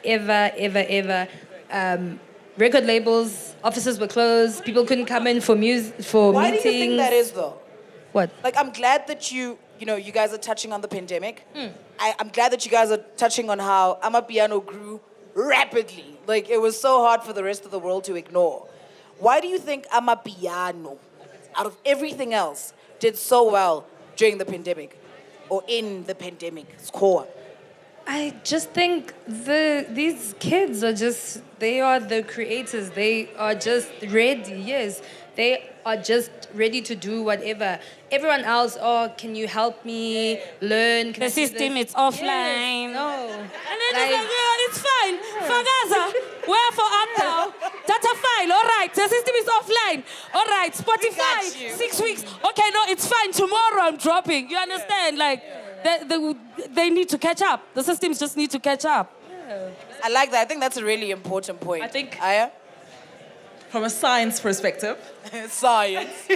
ever, ever, ever. Record labels, offices were closed. People couldn't come in for music, for Why meetings. do you think that is, though? What? Like, I'm glad that you guys are touching on the pandemic. I'm glad that you guys are touching on how Amapiano grew rapidly. Like, it was so hard for the rest of the world to ignore. Why do you think Amapiano, out of everything else, did so well during the pandemic or in the pandemic's core? I just think these kids they are the creators. They are just ready, yes. They are just ready to do whatever. Everyone else, can you help me learn? Can The I do system this? is offline. Yes, no. And then it's like, yeah, it's fine. Fagaza, where for up now? Data file, all right. The system is offline. All right, Spotify, 6 weeks. Okay, no, it's fine. Tomorrow I'm dropping. You understand? Like, they need to catch up. The systems just need to catch up. I like that. I think that's a really important point. I think- Aya? From a science perspective. Science.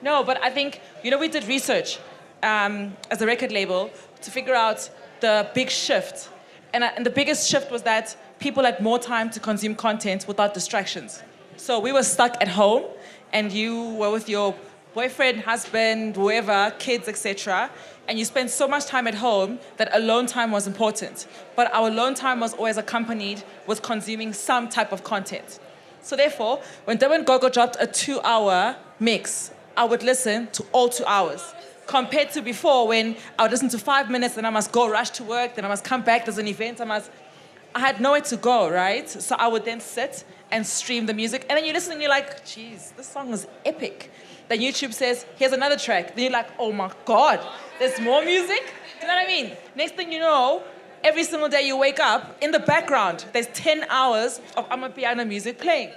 No, but I think, we did research as a record label to figure out the big shift. And the biggest shift was that people had more time to consume content without distractions. So we were stuck at home, and you were with your boyfriend, husband, whoever, kids, etc. And you spent so much time at home that alone time was important. But our alone time was always accompanied with consuming some type of content. So therefore, when DBN Gogo dropped a 2-hour mix, I would listen to all 2 hours. Compared to before, when I would listen to 5 minutes, then I must go rush to work, then I must come back, there's an event, I had nowhere to go, right? So I would then sit and stream the music. And then you listen and you're like, geez, this song is epic. Then YouTube says, here's another track. Then you're like, oh my God, there's more music? Do you know what I mean? Next thing you know, every single day you wake up, in the background, there's 10 hours of Amapiano music playing.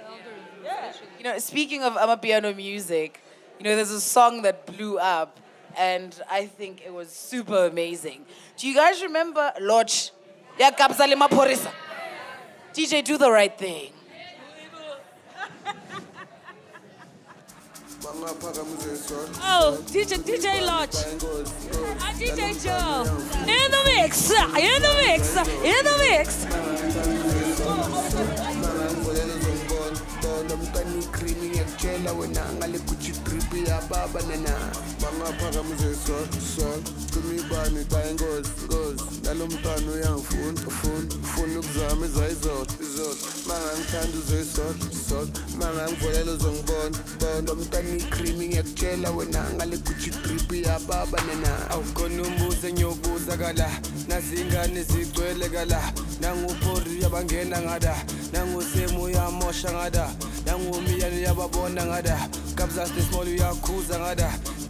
Speaking of Amapiano music, there's a song that blew up, and I think it was super amazing. Do you guys remember Lodge? Ya Kapsale Maphorisa? DJ, do the right thing. Oh, DJ Lodge. DJ Joe. In the mix. In the mix. In the mix.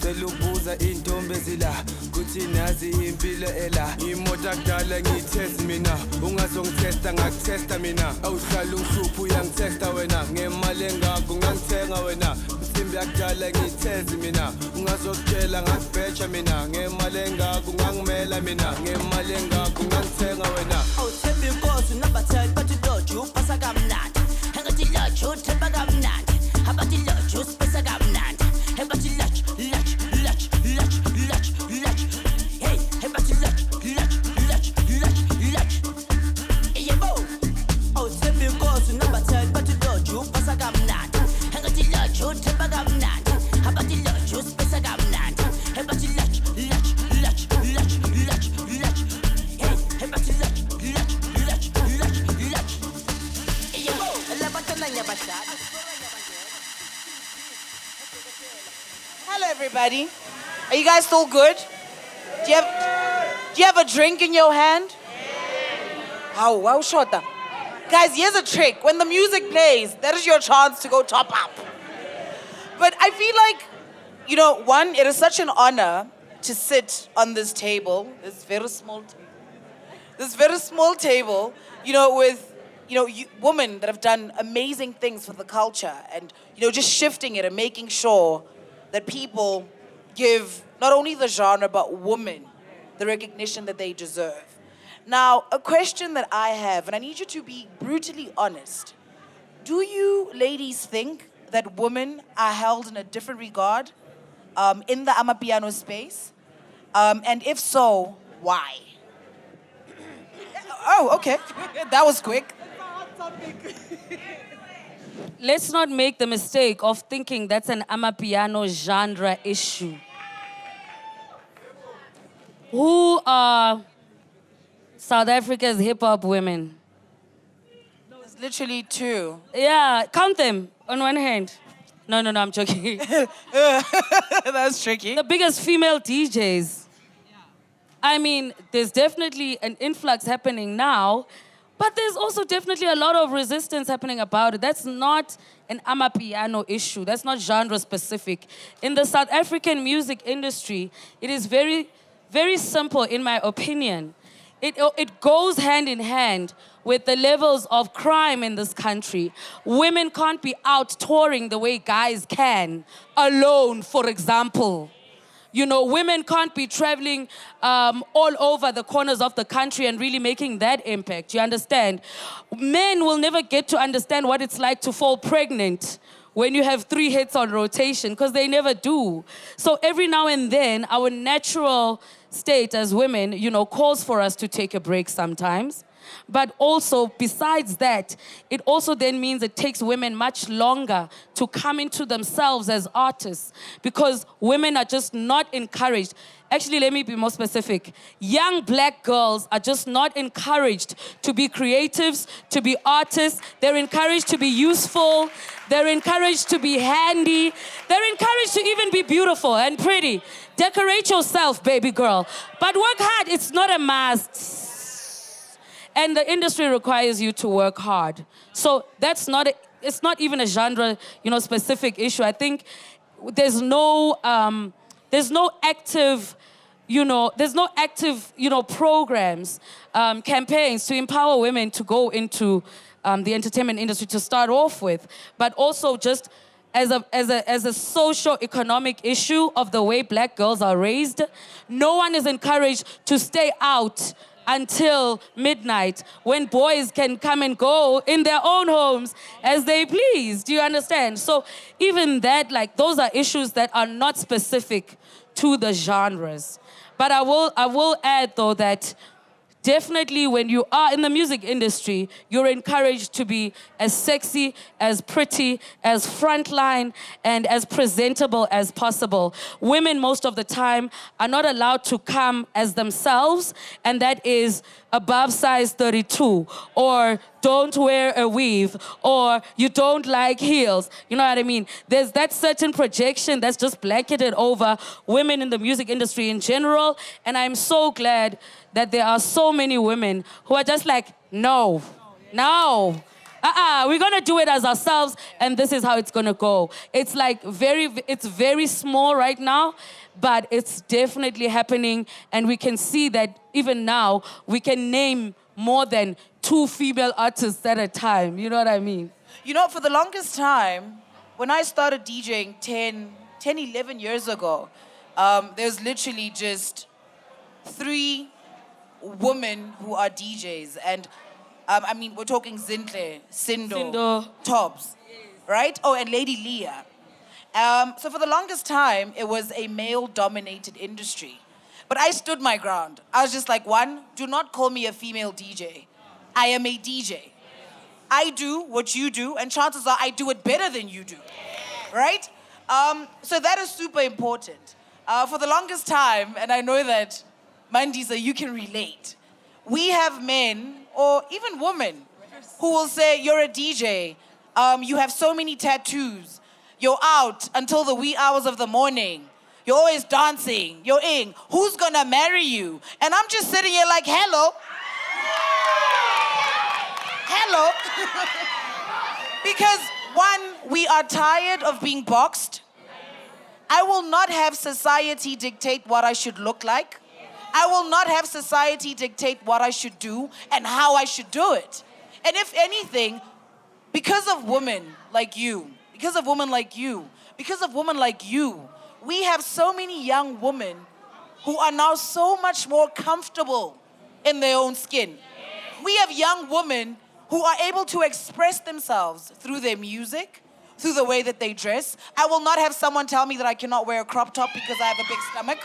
Selubuza intombi ezila kuthi nazi impilo ela imoto akudala ngiyithest mina ungazongitesta ngakutesta mina awuhlala ungihlupha uyangitesta wena ngemali engakho ngangithenga wena msimbi akudala ngiyithest mina ungazokutshela ngakubheja mina ngemali engakho ngangimela mina ngemali engakho ngangithenga wena awuthemba inkosi nabathela bathi lodge upasa kamnandi engathi lodge uthemba kamnandi abathi lodge usipesa kamnandi engathi lodge Hello, everybody. Are you guys still good? Do you have a drink in your hand? Oh, wow, shorta. Guys, here's a trick. When the music plays, that is your chance to go top up. But I feel like, one, it is such an honor to sit on this table, this very small table, with, women that have done amazing things for the culture and, just shifting it and making sure that people give not only the genre, but women the recognition that they deserve. Now, a question that I have, and I need you to be brutally honest. Do you ladies think that women are held in a different regard in the Amapiano space? And if so, why? Oh, okay. That was quick. Let's not make the mistake of thinking that's an Amapiano genre issue. Who are South Africa's hip-hop women? There's literally two. Yeah, count them on one hand. No, I'm joking. That's tricky. The biggest female DJs. I mean, there's definitely an influx happening now, but there's also definitely a lot of resistance happening about it. That's not an Amapiano issue. That's not genre specific. In the South African music industry, it is very, very simple, in my opinion. It goes hand in hand with the levels of crime in this country. Women can't be out touring the way guys can, alone, for example. You know, women can't be traveling all over the corners of the country and really making that impact, you understand? Men will never get to understand what it's like to fall pregnant when you have 3 hits on rotation, because they never do. So every now and then, our natural state as women, you know, calls for us to take a break sometimes. But also, besides that, it also then means it takes women much longer to come into themselves as artists, because women are just not encouraged. Actually, let me be more specific. Young black girls are just not encouraged to be creatives, to be artists. They're encouraged to be useful. They're encouraged to be handy. They're encouraged to even be beautiful and pretty. Decorate yourself, baby girl. But work hard. It's not a must. And the industry requires you to work hard. So that's not, it's not even a genre, you know, specific issue. I think there's no active, programs, campaigns to empower women to go into the entertainment industry to start off with, but also just as a socio-economic issue of the way black girls are raised. No one is encouraged to stay out until midnight, when boys can come and go in their own homes as they please. Do you understand? So even that, like, those are issues that are not specific to the genres. But I will add, though, that definitely when you are in the music industry, you're encouraged to be as sexy, as pretty, as frontline, and as presentable as possible. Women, most of the time, are not allowed to come as themselves, and that is above size 32, or don't wear a weave, or you don't like heels. You know what I mean? There's that certain projection that's just blanketed over women in the music industry in general, and I'm so glad that there are so many women who are just like, no, we're gonna do it as ourselves, and this is how it's gonna go. It's like it's very small right now, but it's definitely happening, and we can see that even now, we can name more than 2 female artists at a time, you know what I mean? You know, for the longest time, when I started DJing 10, 11 years ago, there's literally just 3 women who are DJs, and I mean, we're talking Zintle, Sindo, Tobbs, right? Oh, and Lady Leah. So for the longest time, it was a male-dominated industry. But I stood my ground. I was just like, 1, do not call me a female DJ. I am a DJ. I do what you do, and chances are I do it better than you do, right? So that is super important. For the longest time, and I know that Mandisa, you can relate, we have men, or even women, who will say, you're a DJ, you have so many tattoos, you're out until the wee hours of the morning, you're always dancing, you're in, who's gonna marry you? And I'm just sitting here like, hello. Because 1, we are tired of being boxed. I will not have society dictate what I should look like. I will not have society dictate what I should do and how I should do it. And if anything, because of women like you, we have so many young women who are now so much more comfortable in their own skin. We have young women who are able to express themselves through their music, through the way that they dress. I will not have someone tell me that I cannot wear a crop top because I have a big stomach.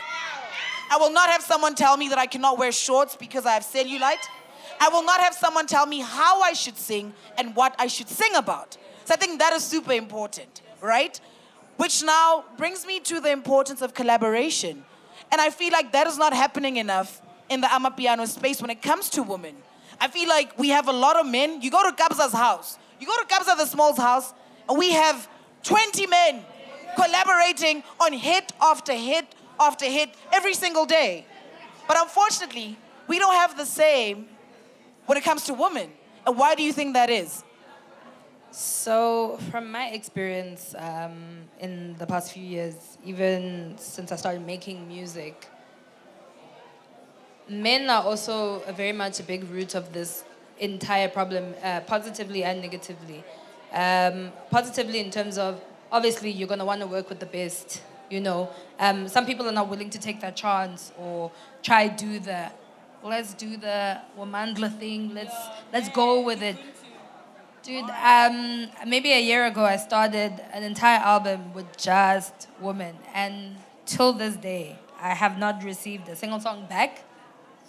I will not have someone tell me that I cannot wear shorts because I have cellulite. I will not have someone tell me how I should sing and what I should sing about. So I think that is super important, right? Which now brings me to the importance of collaboration. And I feel like that is not happening enough in the Amapiano space when it comes to women. I feel like we have a lot of men. You go to Kabza's house. You go to Kabza the Small's house, and we have 20 men collaborating on hit after hit after hit every single day. But unfortunately, we don't have the same when it comes to women. And why do you think that is? So, from my experience in the past few years, even since I started making music, men are also very much a big root of this entire problem, positively and negatively. Positively in terms of, obviously, you're going to want to work with the best, you know. Some people are not willing to take that chance or try do the, let's do the Wamandla thing, let's go with it. Dude, maybe a year ago, I started an entire album with just women. And till this day, I have not received a single song back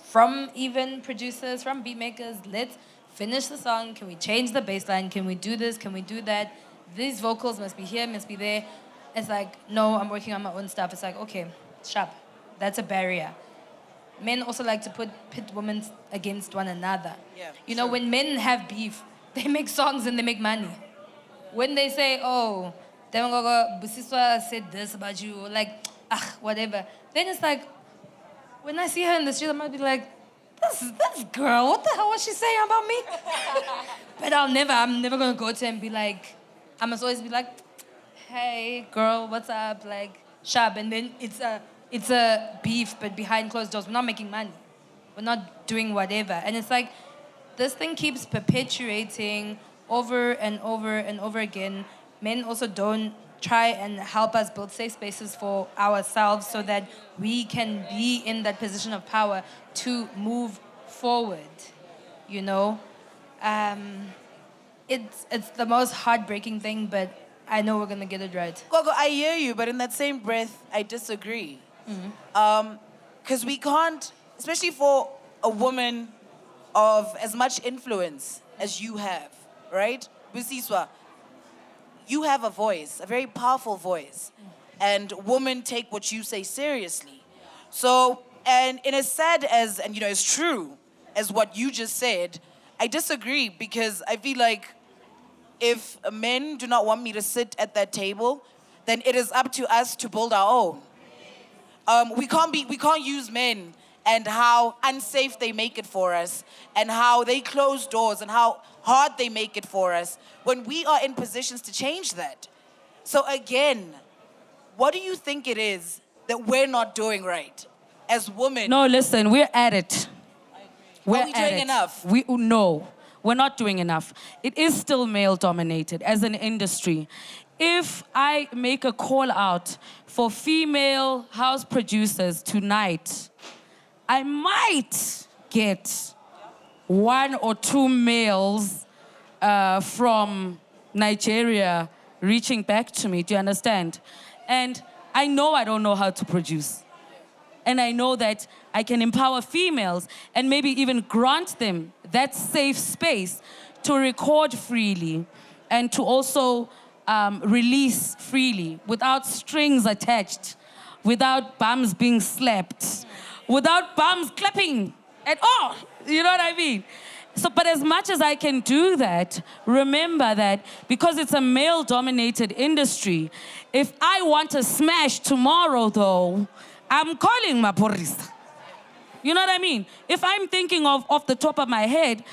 from even producers, from beat makers. Let's finish the song. Can we change the bass line? Can we do this? Can we do that? These vocals must be here, must be there. It's like, no, I'm working on my own stuff. It's like, okay, sharp. That's a barrier. Men also like to pit women against one another. Yeah, you know, when men have beef, they make songs and they make money. When they say, oh, DBN Gogo, Busiswa said this about you, or like, whatever. Then it's like, when I see her in the street, I might be like, this girl, what the hell was she saying about me? But I'm never gonna go to her and be like, I must always be like, hey, girl, what's up? Like, sharp. And then it's a beef, but behind closed doors. We're not making money. We're not doing whatever. And it's like, this thing keeps perpetuating over and over and over again. Men also don't try and help us build safe spaces for ourselves so that we can be in that position of power to move forward, you know? It's the most heartbreaking thing, but I know we're gonna get it right. Gogo, I hear you, but in that same breath, I disagree. Because we can't, especially for a woman of as much influence as you have, right? Busiswa, you have a voice, a very powerful voice. And women take what you say seriously. So, and in as sad as, and you know, as true as what you just said, I disagree because I feel like if men do not want me to sit at that table, then it is up to us to build our own. We can't use men and how unsafe they make it for us, and how they close doors, and how hard they make it for us, when we are in positions to change that. So again, what do you think it is that we're not doing right as women? No, listen, we're at it. Are we doing enough? No, we're not doing enough. It is still male-dominated as an industry. If I make a call out for female house producers tonight, I might get 1 or 2 males from Nigeria reaching back to me, do you understand? And I know I don't know how to produce. And I know that I can empower females and maybe even grant them that safe space to record freely and to also release freely without strings attached, without bums being slapped, without bums clapping at all. You know what I mean? So, but as much as I can do that, remember that because it's a male-dominated industry, if I want to smash tomorrow, though, I'm calling Maporisa. You know what I mean? If I'm thinking of off the top of my head,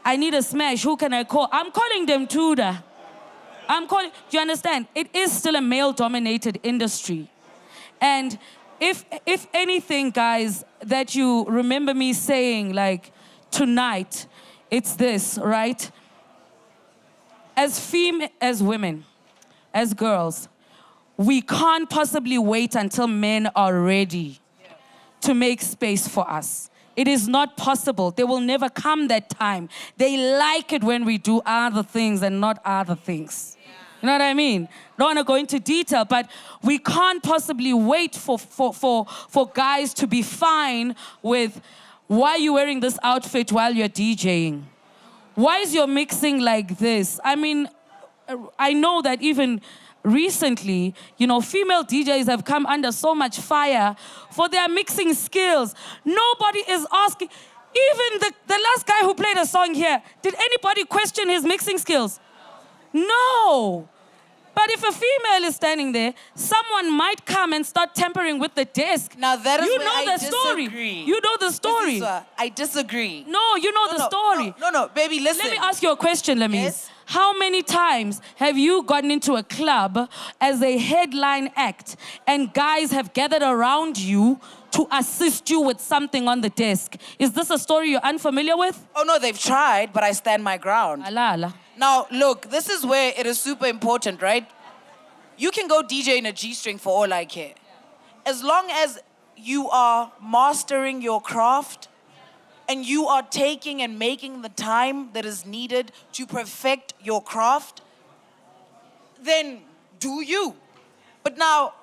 I need a smash, who can I call? I'm calling them Tudor. Do you understand? It is still a male-dominated industry. And if anything, guys, that you remember me saying, like, tonight, it's this, right? As women, as girls, we can't possibly wait until men are ready to make space for us. It is not possible. There will never come that time. They like it when we do other things and not other things. You know what I mean? Don't want to go into detail, but we can't possibly wait for guys to be fine with why are you wearing this outfit while you're DJing? Why is your mixing like this? I mean, I know that even recently, female DJs have come under so much fire for their mixing skills. Nobody is asking. Even the last guy who played a song here, did anybody question his mixing skills? No. But if a female is standing there, someone might come and start tampering with the desk. Now that is you where know I the story. disagree. You know the story. Busiswa, I disagree. No, you know the story. No, baby, listen. Let me ask you a question, Lamiez. Yes? How many times have you gotten into a club as a headline act and guys have gathered around you to assist you with something on the desk? Is this a story you're unfamiliar with? Oh, no, they've tried, but I stand my ground. Ala. Now, look, this is where it is super important, right? You can go DJ in a G-string for all I care. As long as you are mastering your craft and you are taking and making the time that is needed to perfect your craft, then do you. But now,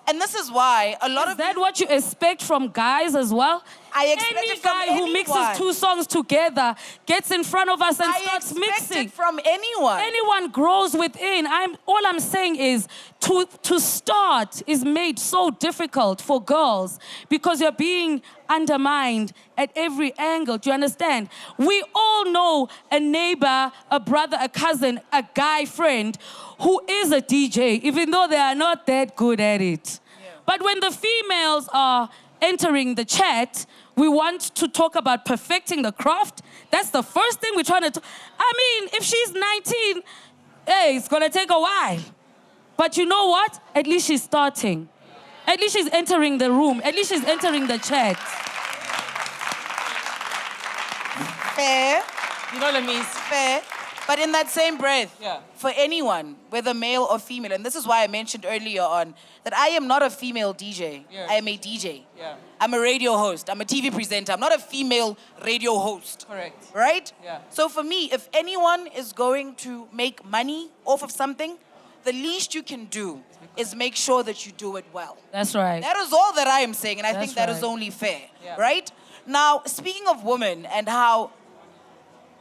and this is why a lot Is of... that what you expect from guys as well? I expect Any it from guy who mixes anyone. 2 songs together gets in front of us and I starts expect mixing. it from anyone. Anyone grows within. All I'm saying is to start is made so difficult for girls because you're being undermined at every angle. Do you understand? We all know a neighbor, a brother, a cousin, a guy friend who is a DJ, even though they are not that good at it. Yeah. But when the females are entering the chat, we want to talk about perfecting the craft. That's the first thing we're trying to... I mean, if she's 19, hey, it's going to take a while. But you know what? At least she's starting. At least she's entering the room. At least she's entering the chat. Fair. You know what I mean? Fair. But in that same breath, Yeah. for anyone, whether male or female, and this is why I mentioned earlier on that I am not a female DJ. Yeah. I am a DJ. Yeah. I'm a radio host. I'm a TV presenter. I'm not a female radio host. Correct. Right? Yeah. So for me, if anyone is going to make money off of something, the least you can do is make sure that you do it well. That's right. That is all that I am saying, and I That's think that is right. only fair. Yeah. Right? Now, speaking of women and how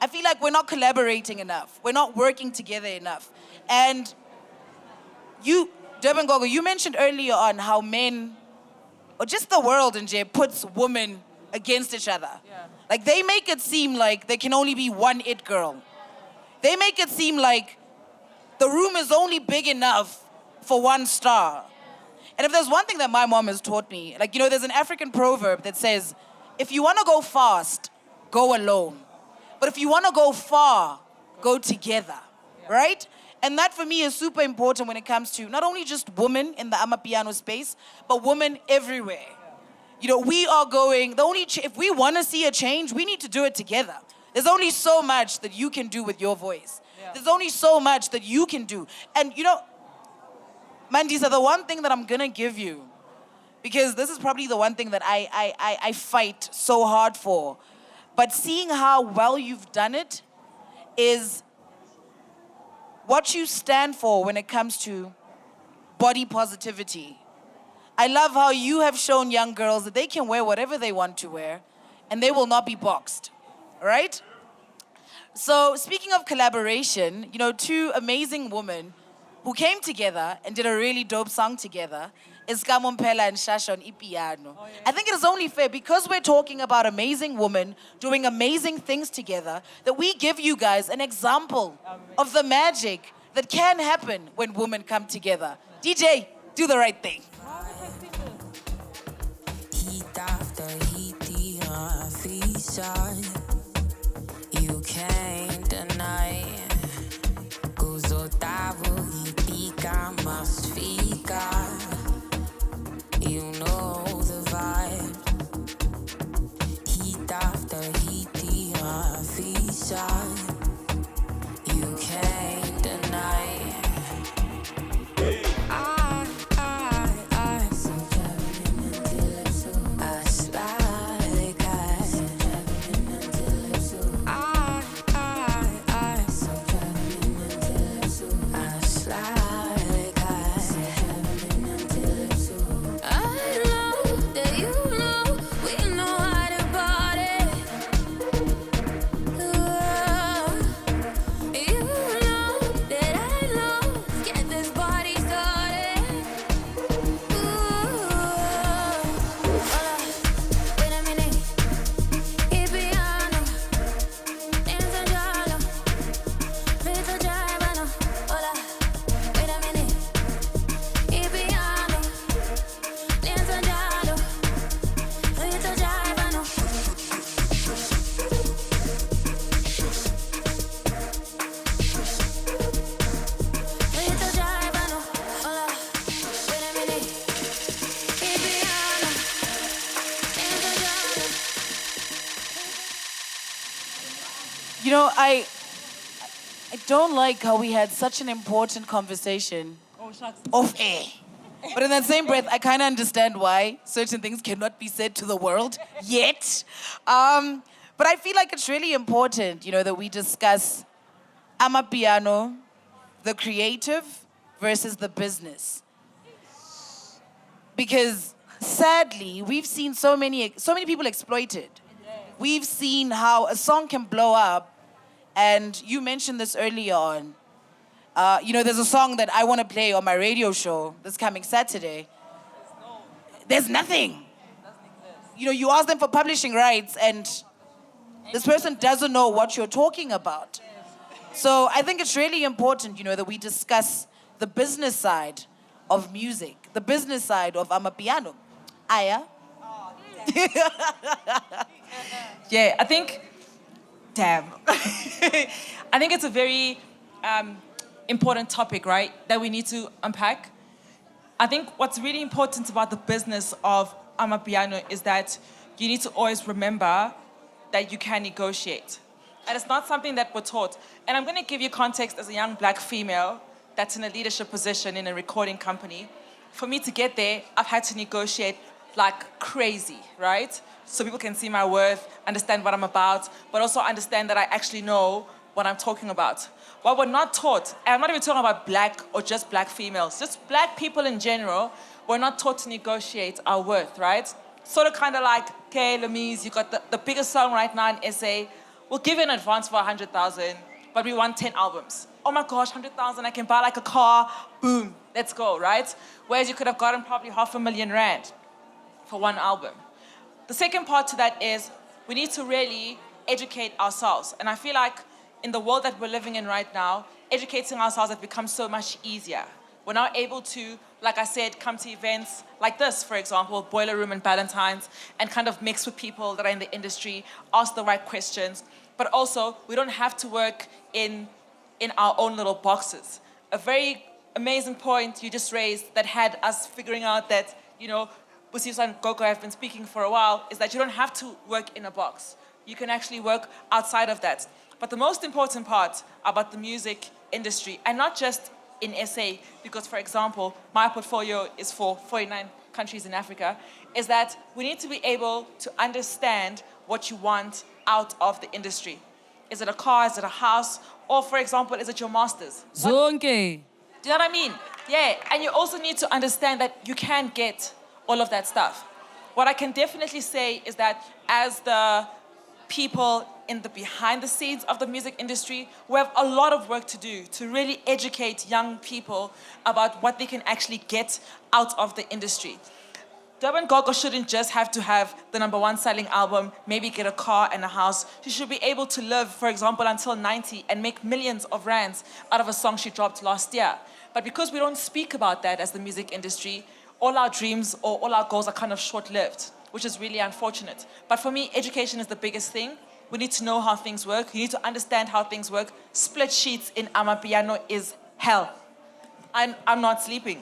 I feel like we're not collaborating enough. We're not working together enough. And you, DBN Gogo, you mentioned earlier on how men, or just the world in Jay, puts women against each other. Yeah. Like, they make it seem like there can only be one it girl. They make it seem like the room is only big enough for one star. And if there's one thing that my mom has taught me, like, there's an African proverb that says, if you want to go fast, go alone. But if you want to go far, go together, right? And that for me is super important when it comes to not only just women in the Amapiano space, but women everywhere. We are going, if we want to see a change, we need to do it together. There's only so much that you can do with your voice. Yeah. There's only so much that you can do. And Mandisa, the one thing that I'm going to give you, because this is probably the one thing that I fight so hard for, but seeing how well you've done it is what you stand for when it comes to body positivity. I love how you have shown young girls that they can wear whatever they want to wear and they will not be boxed, right? So speaking of collaboration, 2 amazing women who came together and did a really dope song together is Kamompela and Shasha on Ipiano. Oh, yeah. I think it is only fair, because we're talking about amazing women doing amazing things together, that we give you guys an example of the magic that can happen when women come together. DJ, do the right thing. Heat after heat, the feature you can't deny. Kuzo tabu itika masfika. You know the vibe. Heat after heat, the feature you can't deny. I You know, I don't like how we had such an important conversation off air. But in that same breath, I kind of understand why certain things cannot be said to the world yet. But I feel like it's really important, you know, that we discuss Amapiano, the creative versus the business. Because sadly, we've seen so many people exploited. We've seen how a song can blow up, and you mentioned this earlier on. You know, there's a song that I want to play on my radio show this coming Saturday. There's nothing. You know, you ask them for publishing rights, and this person doesn't know what you're talking about. So I think it's really important, you know, that we discuss the business side of music, the business side of Amapiano. Aya? Yeah, I think, damn. I think it's a very important topic, right, that we need to unpack. I think what's really important about the business of Amapiano is that you need to always remember that you can negotiate. And it's not something that we're taught. And I'm going to give you context as a young black female that's in a leadership position in a recording company. For me to get there, I've had to negotiate like crazy, right? So people can see my worth, understand what I'm about, but also understand that I actually know what I'm talking about. What we're not taught, and I'm not even talking about black or just black females, just black people in general, we're not taught to negotiate our worth, right? Sort of kind of like, okay, Lamiez, you got the biggest song right now in SA, we'll give you an advance for 100,000, but we want 10 albums. Oh my gosh, 100,000, I can buy like a car, boom, let's go, right? Whereas you could have gotten probably R500,000 for one album. The second part to that is we need to really educate ourselves. And I feel like in the world that we're living in right now, educating ourselves has become so much easier. We're now able to, like I said, come to events like this, for example, Boiler Room and Ballantine's, and kind of mix with people that are in the industry, ask the right questions. But also, we don't have to work in our own little boxes. A very amazing point you just raised that had us figuring out that, you know, Busiswa and Gogo have been speaking for a while, is that you don't have to work in a box. You can actually work outside of that. But the most important part about the music industry, and not just in SA, because for example, my portfolio is for 49 countries in Africa, is that we need to be able to understand what you want out of the industry. Is it a car, is it a house, or for example, is it your masters? Zonke. Do you know what I mean? Yeah, and you also need to understand that you can get all of that stuff. What I can definitely say is that as the people in the behind the scenes of the music industry, we have a lot of work to do to really educate young people about what they can actually get out of the industry. DBN Gogo shouldn't just have to have the #1 selling album, maybe get a car and a house. She should be able to live, for example, until 90 and make millions of rands out of a song she dropped last year. But because we don't speak about that as the music industry, all our dreams or all our goals are kind of short-lived, which is really unfortunate. But for me, education is the biggest thing. We need to know how things work. You need to understand how things work. Split sheets in Amapiano is hell. I'm not sleeping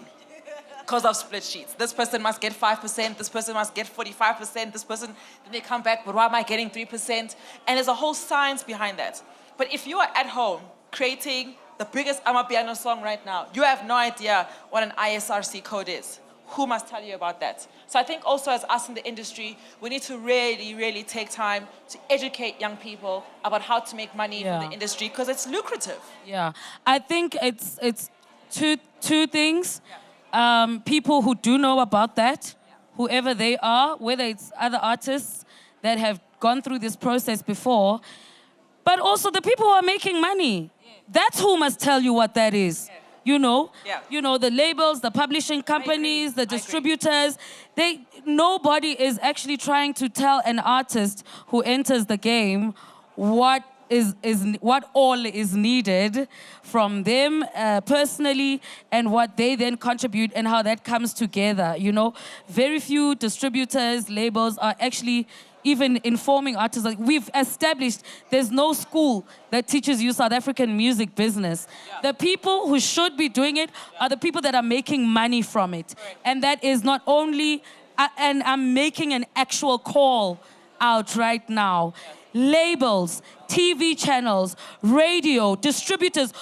because of split sheets. This person must get 5%, this person must get 45%, this person, then they come back, but why am I getting 3%? And there's a whole science behind that. But if you are at home creating the biggest Amapiano song right now, you have no idea what an ISRC code is. Who must tell you about that? So I think also as us in the industry, we need to really, really take time to educate young people about how to make money from the industry because it's lucrative. Yeah, I think it's two things. People who do know about that, whoever they are, whether it's other artists that have gone through this process before, but also the people who are making money. That's who must tell you what that is. You know, the labels, the publishing companies, the distributors, nobody is actually trying to tell an artist who enters the game what all is needed from them personally and what they then contribute and how that comes together. You know, very few distributors, labels are actually even informing artists. Like we've established, there's no school that teaches you South African music business. The people who should be doing it are the people that are making money from it. And that is not only, and I'm making an actual call out right now. labels, TV channels, radio, distributors,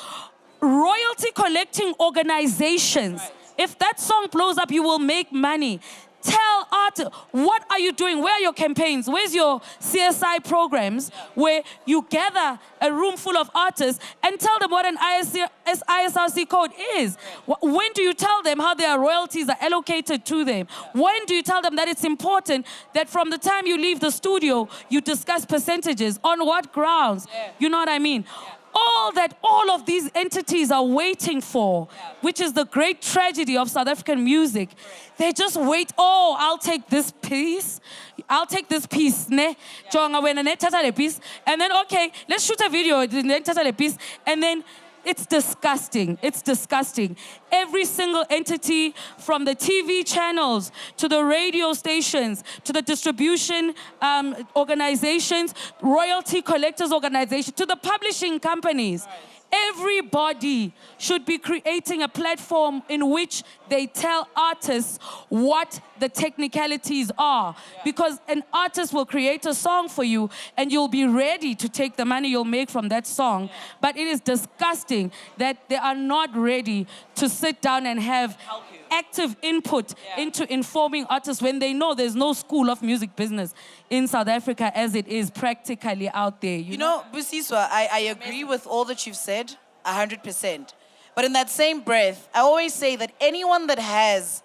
royalty collecting organizations. Right. If that song blows up, you will make money. Tell artists, what are you doing? Where are your campaigns? Where's your CSI programs where you gather a room full of artists and tell them what an ISRC code is? When do you tell them how their royalties are allocated to them? When do you tell them that it's important that from the time you leave the studio, you discuss percentages? On what grounds? You know what I mean? All that all of these entities are waiting for, which is the great tragedy of South African music. They just wait, oh, I'll take this piece. I'll take this piece, ne? Jonga wena ne tata le piece. And then, okay, let's shoot a video, then tata le piece. And then it's disgusting. It's disgusting. Every single entity, from the TV channels to the radio stations to the distribution organizations, royalty collectors organizations, to the publishing companies. Everybody should be creating a platform in which they tell artists what the technicalities are. Because an artist will create a song for you and you'll be ready to take the money you'll make from that song. But it is disgusting that they are not ready to sit down and have active input into informing artists when they know there's no school of music business in South Africa as it is practically out there. You know, Busiswa, I agree with all that you've said, 100%. But in that same breath, I always say that anyone that has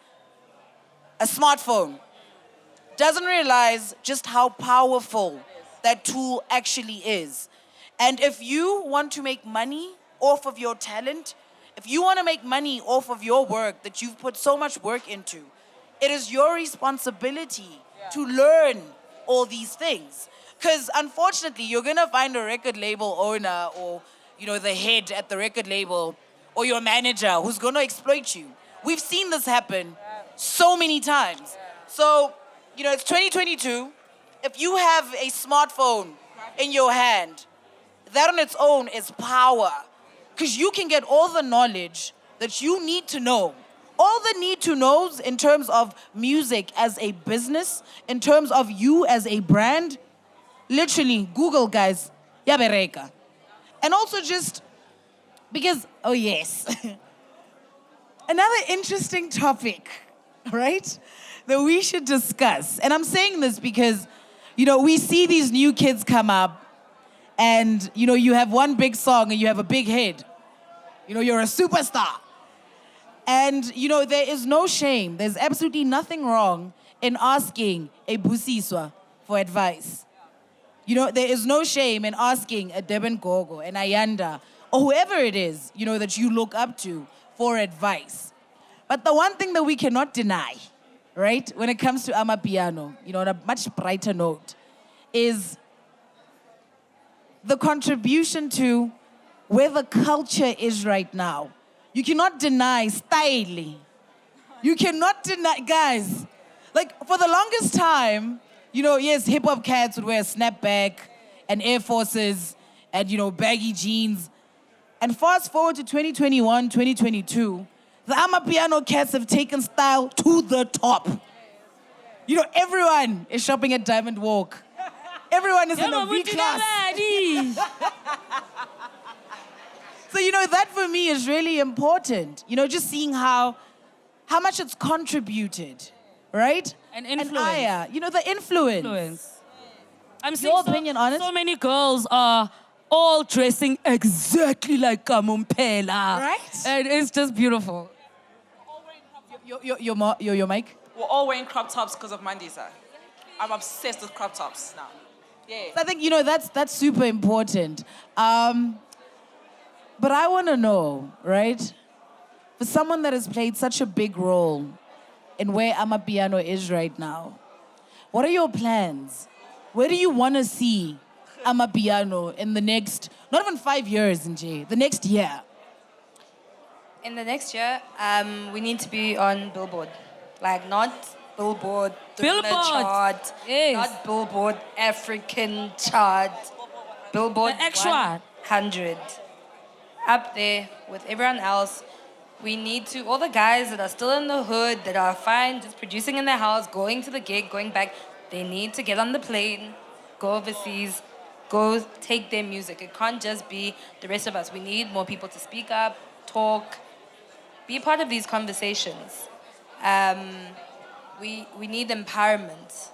a smartphone doesn't realize just how powerful that tool actually is. And if you want to make money off of your talent, if you want to make money off of your work that you've put so much work into, it is your responsibility to learn all these things. Because unfortunately, you're going to find a record label owner or, you know, the head at the record label or your manager who's going to exploit you. We've seen this happen so many times. So, you know, it's 2022. If you have a smartphone in your hand, that on its own is power. Because you can get all the knowledge that you need to know. All the need to knows in terms of music as a business, in terms of you as a brand. Literally, Google, guys, yabereka. And also just because, oh yes. Another interesting topic, right, that we should discuss. And I'm saying this because, you know, we see these new kids come up and, you know, you have one big song and you have a big hit. You know, you're a superstar. And, you know, there is no shame. There's absolutely nothing wrong in asking a Busiswa for advice. You know, there is no shame in asking a DBN Gogo, an Ayanda, or whoever it is, you know, that you look up to for advice. But the one thing that we cannot deny, right, when it comes to Amapiano, you know, on a much brighter note, is the contribution to where the culture is right now. You cannot deny style. You cannot deny, guys, like for the longest time, you know, yes, hip-hop cats would wear a snapback and Air Forces and, you know, baggy jeans. And fast forward to 2021, 2022, the Amapiano cats have taken style to the top. You know, everyone is shopping at Diamond Walk. Everyone is in a V-class. So, you know, that for me is really important. You know, just seeing how much it's contributed, right? And influence. And Aya, you know, the influence. I'm seeing Your opinion on it? So many girls are all dressing exactly like Kamumpela. Right? And it's just beautiful. Your mic? We're all wearing crop tops because of Mandisa. I'm obsessed with crop tops now. Yeah. So I think, you know, that's super important. But I want to know, right? For someone that has played such a big role in where Amapiano is right now, what are your plans? Where do you want to see Amapiano in the next, not even 5 years, Nje, the next year? In the next year, we need to be on Billboard. Like, not Billboard, Billboard chart. Yes. Not Billboard African chart. Billboard The extra. 100. Up there with everyone else. We need to, all the guys that are still in the hood, that are fine, just producing in their house, going to the gig, going back, they need to get on the plane, go overseas, go take their music. It can't just be the rest of us. We need more people to speak up, talk, be part of these conversations. We need empowerment.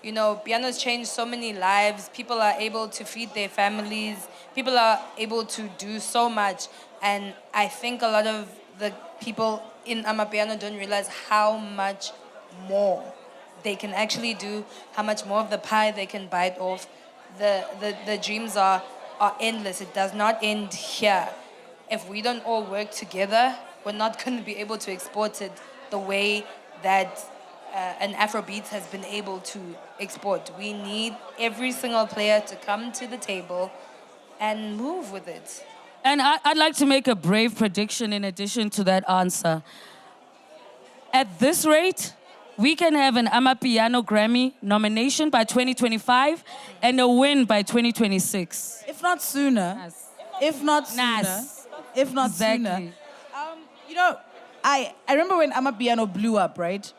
You know, piano's changed so many lives. People are able to feed their families. People are able to do so much. And I think a lot of the people in Amapiano don't realize how much more they can actually do, how much more of the pie they can bite off. The dreams are endless. It does not end here. If we don't all work together, we're not going to be able to export it the way that an Afrobeat has been able to export. We need every single player to come to the table and move with it. And I'd like to make a brave prediction in addition to that answer. At this rate, we can have an Amapiano Grammy nomination by 2025 and a win by 2026. If not sooner. Nice. If not sooner. Nice. If not Exactly. sooner. You know, I remember when Amapiano blew up, right?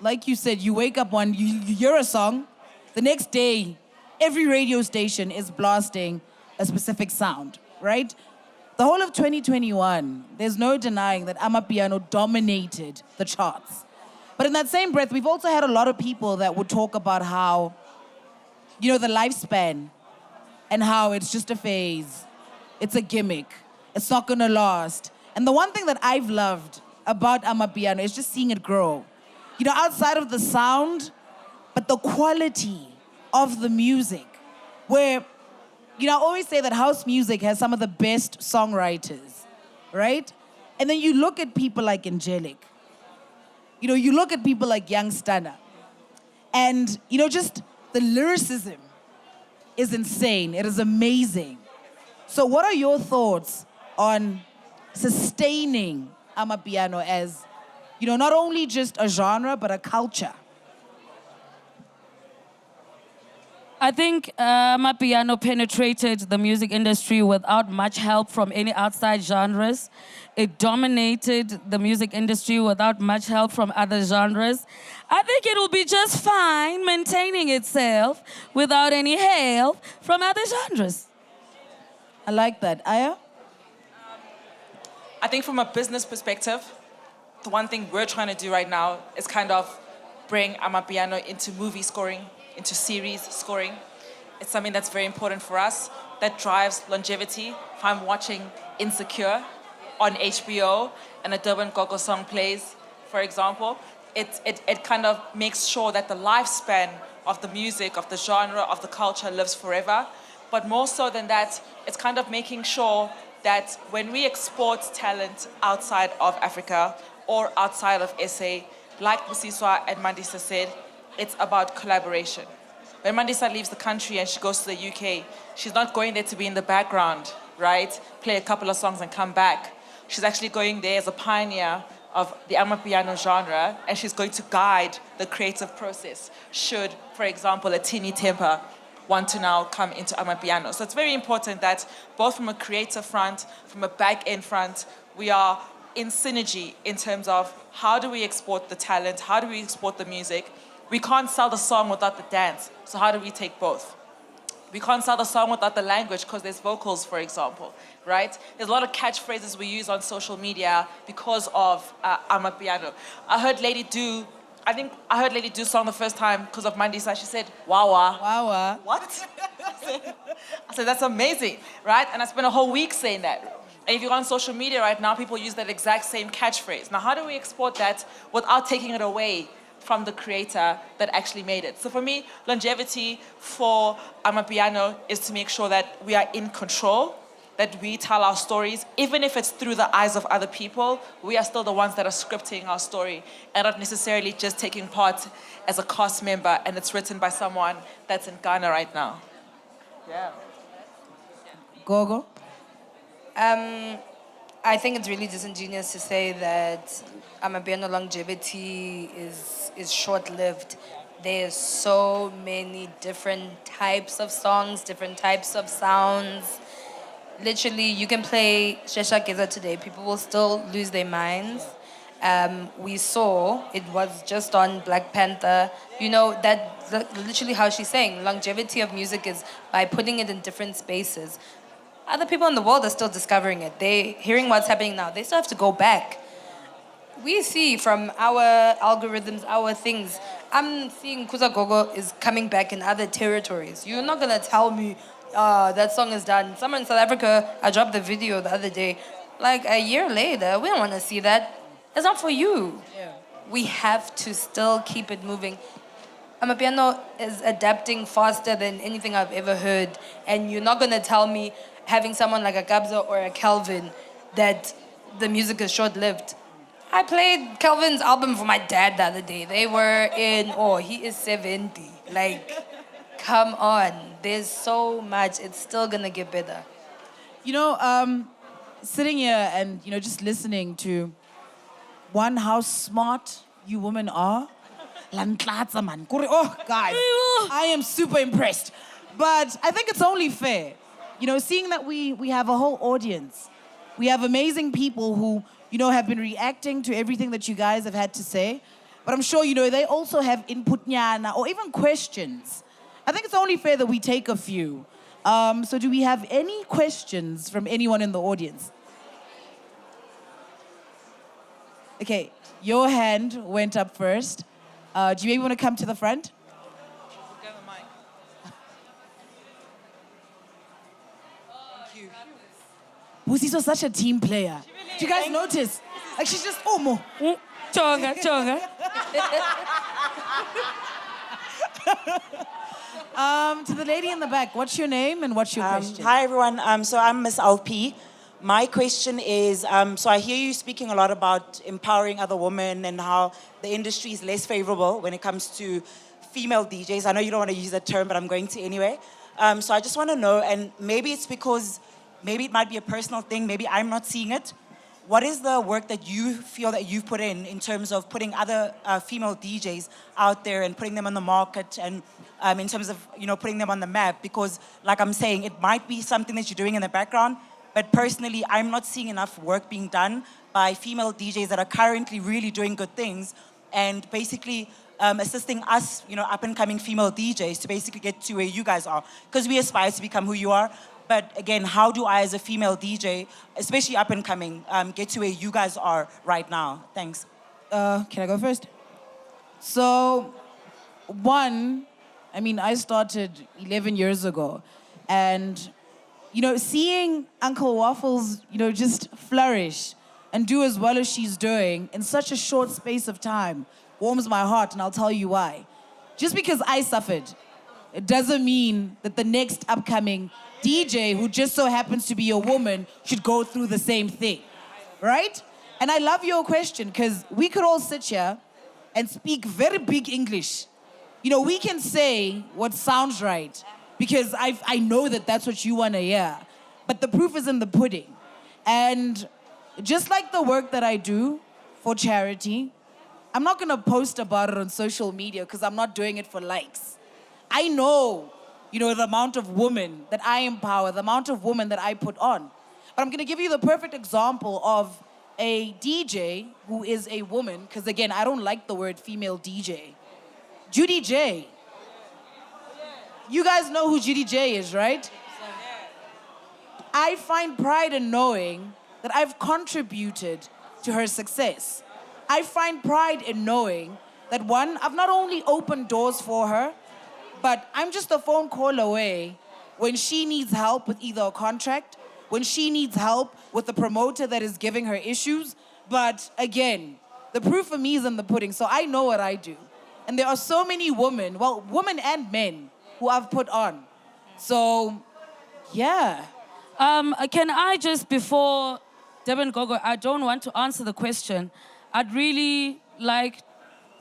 Like you said, you wake up you hear a song, the next day, every radio station is blasting a specific sound, right? The whole of 2021, there's no denying that Amapiano dominated the charts. But in that same breath, we've also had a lot of people that would talk about how, you know, the lifespan and how it's just a phase. It's a gimmick. It's not gonna last. And the one thing that I've loved about Amapiano is just seeing it grow. You know, outside of the sound, but the quality of the music. Where, you know, I always say that house music has some of the best songwriters, right? And then you look at people like Angelic. You know, you look at people like Young Stunner. And, you know, just the lyricism is insane. It is amazing. So what are your thoughts on sustaining Amapiano as, you know, not only just a genre, but a culture? I think Amapiano penetrated the music industry without much help from any outside genres. It dominated the music industry without much help from other genres. I think it will be just fine maintaining itself without any help from other genres. I like that. Aya? I think from a business perspective, the one thing we're trying to do right now is kind of bring Amapiano into movie scoring, into series scoring. It's something that's very important for us, that drives longevity. If I'm watching Insecure on HBO and a DBN Gogo song plays, for example, it kind of makes sure that the lifespan of the music, of the genre, of the culture lives forever. But more so than that, it's kind of making sure that when we export talent outside of Africa or outside of SA, like Busiswa and Mandisa said, it's about collaboration. When Mandisa leaves the country and she goes to the UK, she's not going there to be in the background, right? Play a couple of songs and come back. She's actually going there as a pioneer of the Amapiano genre, and she's going to guide the creative process should, for example, a Tini Temper want to now come into Amapiano. So it's very important that both from a creative front, from a back-end front, we are in synergy in terms of how do we export the talent, how do we export the music. We can't sell the song without the dance, so how do we take both? We can't sell the song without the language because there's vocals, for example, right? There's a lot of catchphrases we use on social media because of Amapiano. I heard Lady Do song the first time because of Mandisa. She said, Wawa. Wawa. What? I said, that's amazing, right? And I spent a whole week saying that. And if you go on social media right now, people use that exact same catchphrase. Now, how do we export that without taking it away from the creator that actually made it? So for me, longevity for Amapiano is to make sure that we are in control, that we tell our stories, even if it's through the eyes of other people, we are still the ones that are scripting our story and not necessarily just taking part as a cast member and it's written by someone that's in Ghana right now. Yeah. Gogo? I think it's really disingenuous to say that Amapiano longevity is short-lived. There's so many different types of songs, different types of sounds. Literally, you can play Shesha Geza today. People will still lose their minds. we saw it was just on Black Panther. You know, that's literally how she's saying longevity of music is by putting it in different spaces. Other people in the world are still discovering it. They hearing what's happening now. They still have to go back. We see from our algorithms, our things. I'm seeing Kuza Gogo is coming back in other territories. You're not gonna tell me that song is done. Someone in South Africa, I dropped the video the other day. Like a year later, we don't want to see that. It's not for you. Yeah. We have to still keep it moving. Amapiano is adapting faster than anything I've ever heard. And you're not gonna tell me having someone like a Kabza or a Calvin that the music is short-lived. I played Calvin's album for my dad the other day. They were in, he is 70. Like, come on. There's so much. It's still gonna get better. You know, sitting here and, just listening to, one, how smart you women are. Oh, guys, I am super impressed. But I think it's only fair, seeing that we have a whole audience. We have amazing people who, have been reacting to everything that you guys have had to say. But I'm sure, they also have input nyana or even questions. I think it's only fair that we take a few. So do we have any questions from anyone in the audience? Okay, your hand went up first. Do you maybe want to come to the front? Busiswa is such a team player. Do you guys notice? Like she's just mo. Chonga. To the lady in the back, what's your name and what's your question? Hi everyone. So I'm Miss LP. My question is, so I hear you speaking a lot about empowering other women and how the industry is less favorable when it comes to female DJs. I know you don't want to use that term, but I'm going to anyway. So I just want to know, and maybe it's because, maybe it might be a personal thing, maybe I'm not seeing it. What is the work that you feel that you've put in terms of putting other female DJs out there and putting them on the market and in terms of, putting them on the map? Because like I'm saying, it might be something that you're doing in the background, but personally, I'm not seeing enough work being done by female DJs that are currently really doing good things and basically assisting us, up and coming female DJs to basically get to where you guys are. Because we aspire to become who you are. But again, how do I as a female DJ, especially up and coming, get to where you guys are right now? Thanks. Can I go first? So, one, I started 11 years ago. And, seeing Uncle Waffles, just flourish and do as well as she's doing in such a short space of time warms my heart, and I'll tell you why. Just because I suffered, it doesn't mean that the next upcoming DJ who just so happens to be a woman should go through the same thing, right? And I love your question because we could all sit here and speak very big English. We can say what sounds right because I know that that's what you want to hear. But the proof is in the pudding. And just like the work that I do for charity, I'm not going to post about it on social media because I'm not doing it for likes. I know, the amount of women that I empower, the amount of women that I put on. But I'm going to give you the perfect example of a DJ who is a woman, because again, I don't like the word female DJ. Judy J. You guys know who Judy J is, right? I find pride in knowing that I've contributed to her success. I find pride in knowing that, one, I've not only opened doors for her, but I'm just a phone call away when she needs help with either a contract, when she needs help with the promoter that is giving her issues. But again, the proof for me is in the pudding, so I know what I do. And there are so many women, women and men, who I've put on. So, yeah. Can I just, before DBN Gogo, I don't want to answer the question. I'd really like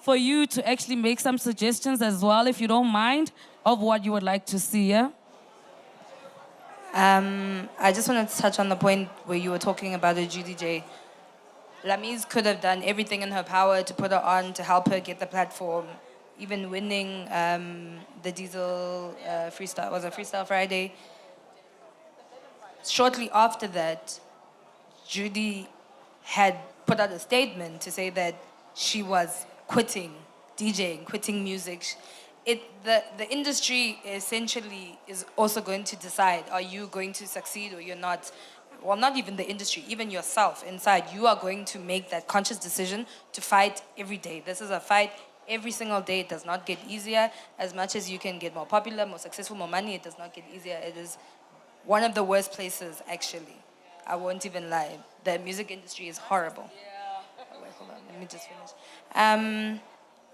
for you to actually make some suggestions as well, if you don't mind, of what you would like to see, yeah? I just wanted to touch on the point where you were talking about the Judy J. Lamiez could have done everything in her power to put her on, to help her get the platform, even winning the Diesel Freestyle, was it Freestyle Friday? Shortly after that, Judy had put out a statement to say that she was quitting DJing, quitting music. The industry essentially is also going to decide, are you going to succeed or you're not? Well, not even the industry, even yourself inside, you are going to make that conscious decision to fight every day. This is a fight every single day. It does not get easier. As much as you can get more popular, more successful, more money, it does not get easier. It is one of the worst places, actually. I won't even lie. The music industry is horrible. Wait, hold on, let me just finish.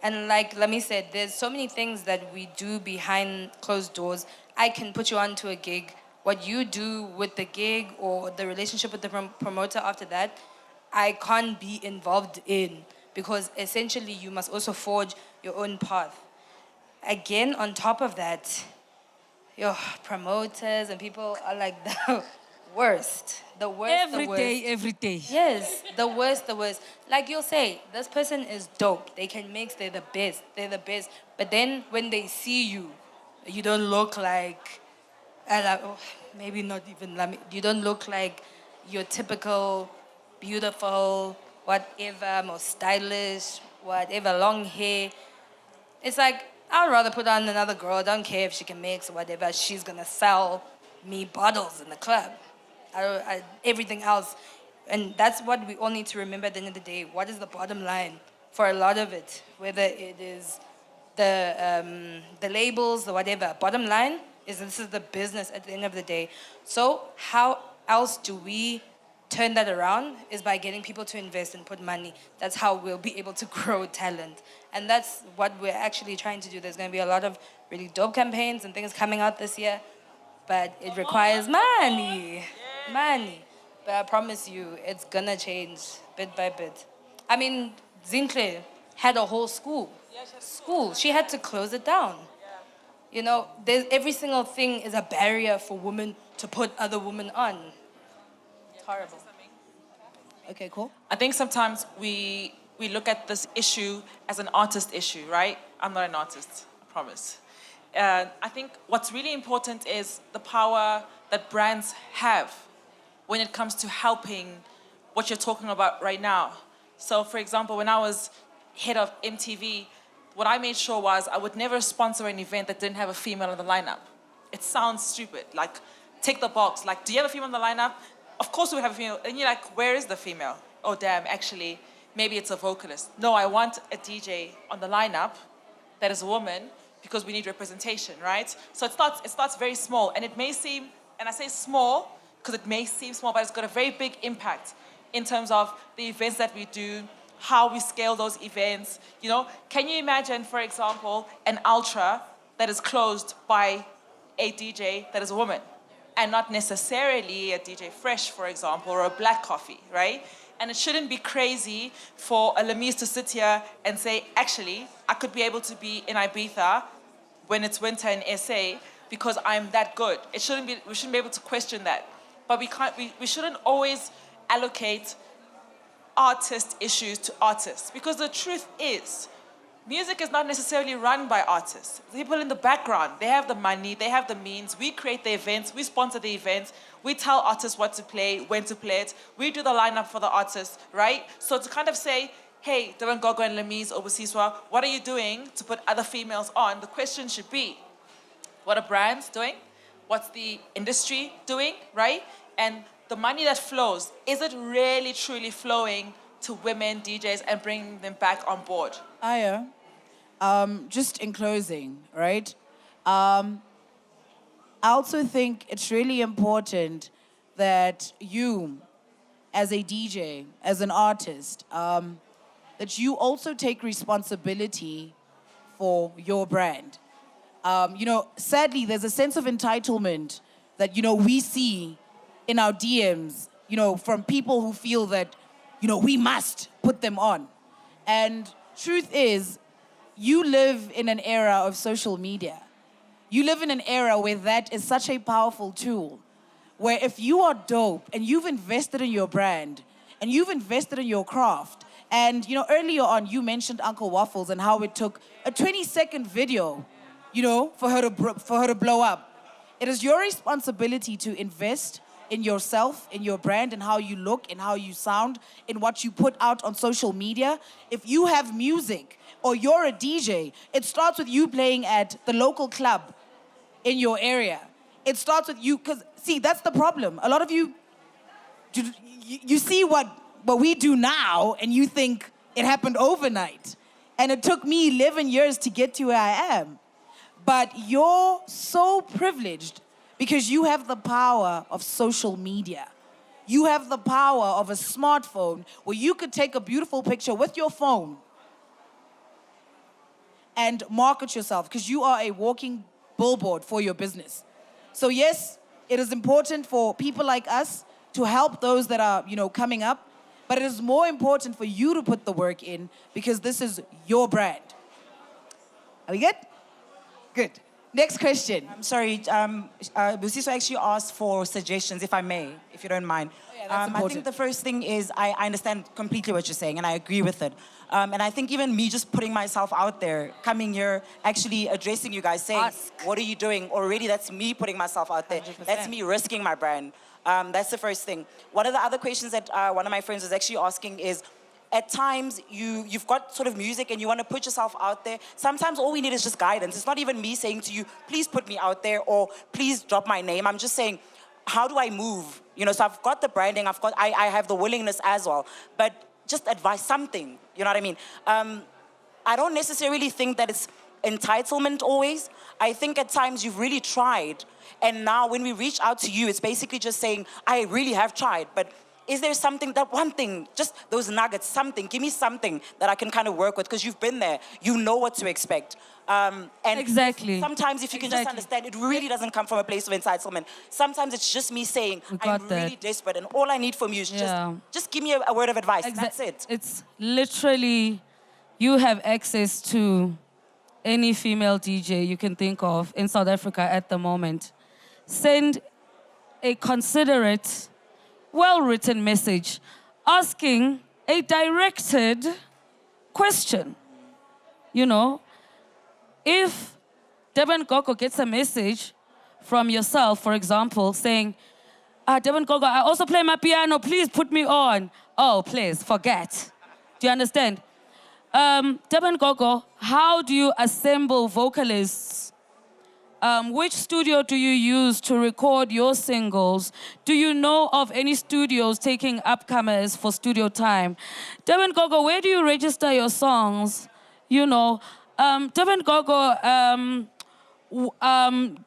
And like Lami said, there's so many things that we do behind closed doors. I can put you onto a gig. What you do with the gig or the relationship with the promoter after that, I can't be involved in, because essentially you must also forge your own path. Again, on top of that, your promoters and people are like the worst. The worst, Every the worst. day, every day. Yes, the worst, the worst. Like you'll say, this person is dope. They can mix, they're the best. But then when they see you, you don't look like, maybe not even, you don't look like your typical, beautiful, whatever, more stylish, whatever, long hair. It's like, I'd rather put on another girl. I don't care if she can mix or whatever. She's gonna sell me bottles in the club. Everything else. And that's what we all need to remember at the end of the day. What is the bottom line for a lot of it? Whether it is the labels or whatever. Bottom line is this is the business at the end of the day. So how else do we turn that around? Is by getting people to invest and put money. That's how we'll be able to grow talent. And that's what we're actually trying to do. There's going to be a lot of really dope campaigns and things coming out this year. But it requires money. Money. But I promise you, it's gonna change bit by bit. I mean, Zinhle had a whole school. She had to close it down. You know, every single thing is a barrier for women to put other women on. It's horrible. Okay, cool. I think sometimes we look at this issue as an artist issue, right? I'm not an artist, I promise. I think what's really important is the power that brands have when it comes to helping what you're talking about right now. So, for example, when I was head of MTV, what I made sure was I would never sponsor an event that didn't have a female in the lineup. It sounds stupid, like, tick the box. Like, do you have a female in the lineup? Of course we have a female. And you're like, where is the female? Oh, damn, actually, maybe it's a vocalist. No, I want a DJ on the lineup that is a woman, because we need representation, right? So it starts very small, and it may seem, and I say small because it may seem small, but it's got a very big impact in terms of the events that we do, how we scale those events. You know, can you imagine, for example, an ultra that is closed by a DJ that is a woman, and not necessarily a DJ Fresh, for example, or a Black Coffee, right? And it shouldn't be crazy for a Lamiez to sit here and say, actually, I could be able to be in Ibiza when it's winter in SA because I'm that good. We shouldn't be able to question that. But we shouldn't always allocate artist issues to artists, because the truth is, music is not necessarily run by artists. The people in the background, they have the money, they have the means. We create the events, we sponsor the events, we tell artists what to play, when to play it. We do the lineup for the artists, right? So to kind of say, hey, DBN Gogo and Lamiez or Busiswa, what are you doing to put other females on? The question should be, what are brands doing? What's the industry doing, right? And the money that flows, is it really truly flowing to women DJs and bringing them back on board? Aya, just in closing, right? I also think it's really important that you, as a DJ, as an artist, that you also take responsibility for your brand. Sadly, there's a sense of entitlement that, we see in our DMs, from people who feel that, we must put them on. And truth is, you live in an era of social media. You live in an era where that is such a powerful tool, where if you are dope and you've invested in your brand and you've invested in your craft, and earlier on you mentioned Uncle Waffles and how it took a 20-second video, for her to blow up. It is your responsibility to invest in yourself, in your brand, in how you look, in how you sound, in what you put out on social media. If you have music or you're a DJ, it starts with you playing at the local club in your area. It starts with you, because, see, that's the problem. A lot of you see what we do now, and you think it happened overnight. And it took me 11 years to get to where I am. But you're so privileged because you have the power of social media. You have the power of a smartphone where you could take a beautiful picture with your phone and market yourself, because you are a walking billboard for your business. So yes, it is important for people like us to help those that are, coming up. But it is more important for you to put the work in, because this is your brand. Are we good? Good. Next question. I'm sorry, Busiswa actually asked for suggestions, if I may, if you don't mind. Oh, yeah, that's I important. think the first thing is I understand completely what you're saying, and I agree with it. And I think even me just putting myself out there, coming here, actually addressing you guys, saying, what are you doing? Already that's me putting myself out there. 100%. That's me risking my brand. That's the first thing. One of the other questions that one of my friends was actually asking is, at times, you've got sort of music and you want to put yourself out there. Sometimes all we need is just guidance. It's not even me saying to you, please put me out there, or please drop my name. I'm just saying, how do I move? So I've got the branding, I have the willingness as well. But just advise something, you know what I mean? I don't necessarily think that it's entitlement always. I think at times you've really tried. And now when we reach out to you, it's basically just saying, I really have tried, but is there something, that one thing, just those nuggets, something, give me something that I can kind of work with, because you've been there, you know what to expect. And Exactly. sometimes if you can just understand, it really doesn't come from a place of entitlement. Sometimes it's just me saying, I'm really desperate, and all I need from you is just give me a word of advice. That's it. It's literally, you have access to any female DJ you can think of in South Africa at the moment. Send a considerate, well-written message asking a directed question. If DBN Gogo gets a message from yourself, for example, saying, DBN Gogo, I also play my piano, please put me on. Oh, please, forget. Do you understand? DBN Gogo, how do you assemble vocalists? Which studio do you use to record your singles? Do you know of any studios taking upcomers for studio time? DBN Gogo, where do you register your songs? DBN Gogo,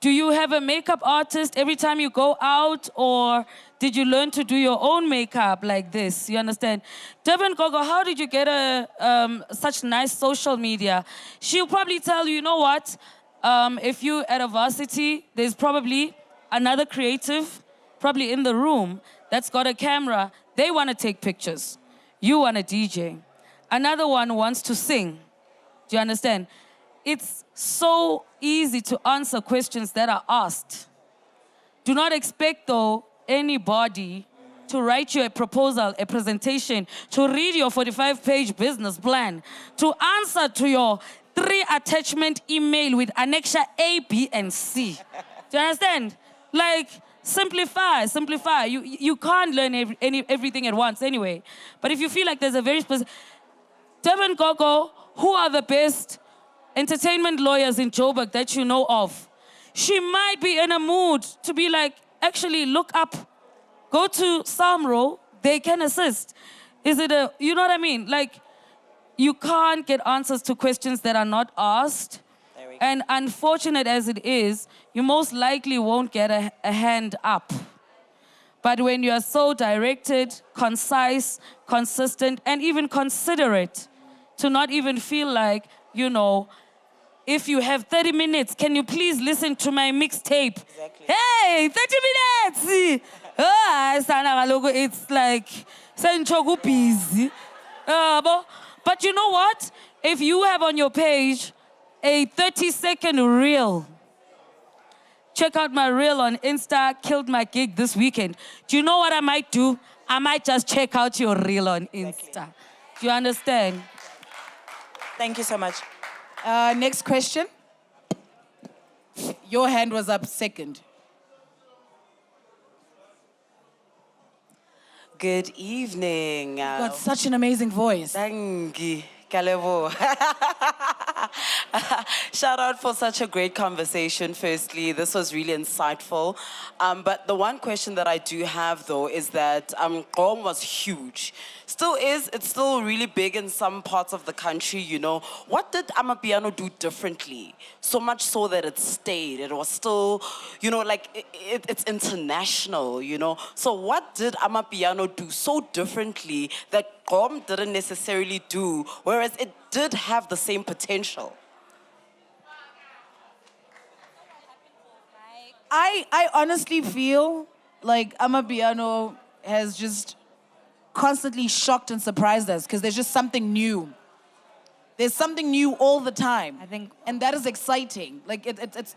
do you have a makeup artist every time you go out, or did you learn to do your own makeup like this? You understand? DBN Gogo, how did you get such nice social media? She'll probably tell you, you know what? If you're at a varsity, there's probably another creative, probably in the room, that's got a camera. They want to take pictures. You want to DJ. Another one wants to sing. Do you understand? It's so easy to answer questions that are asked. Do not expect, though, anybody to write you a proposal, a presentation, to read your 45-page business plan, to answer to your 3-attachment email with annexure A, B, and C. Do you understand? Like, simplify. You can't learn everything at once anyway. But if you feel like there's a very specific... DBN Gogo, who are the best entertainment lawyers in Joburg that you know of? She might be in a mood to be like, actually, look up. Go to Samro, they can assist. You know what I mean? Like, you can't get answers to questions that are not asked. And unfortunate as it is, you most likely won't get a hand up. But when you are so directed, concise, consistent, and even considerate, to not even feel like, if you have 30 minutes, can you please listen to my mixtape? Exactly. Hey, 30 minutes! It's like, busy. But you know what? If you have on your page a 30-second reel, check out my reel on Insta, killed my gig this weekend. Do you know what I might do? I might just check out your reel on Insta. Exactly. Do you understand? Thank you so much. Next question. Your hand was up second. Good evening. You've got such an amazing voice. Thank you. Kalebo. Shout out for such a great conversation, firstly. This was really insightful. But the one question that I do have, though, is that Gqom was huge. Still is. It's still really big in some parts of the country, you know. What did Amapiano do differently? So much so that it stayed. It was still, you know, like, it's international, you know. So what did Amapiano do so differently that Gqom didn't necessarily do, whereas it did have the same potential? I honestly feel like Amapiano has just constantly shocked and surprised us because there's just something new. There's something new all the time. I think, and that is exciting. Like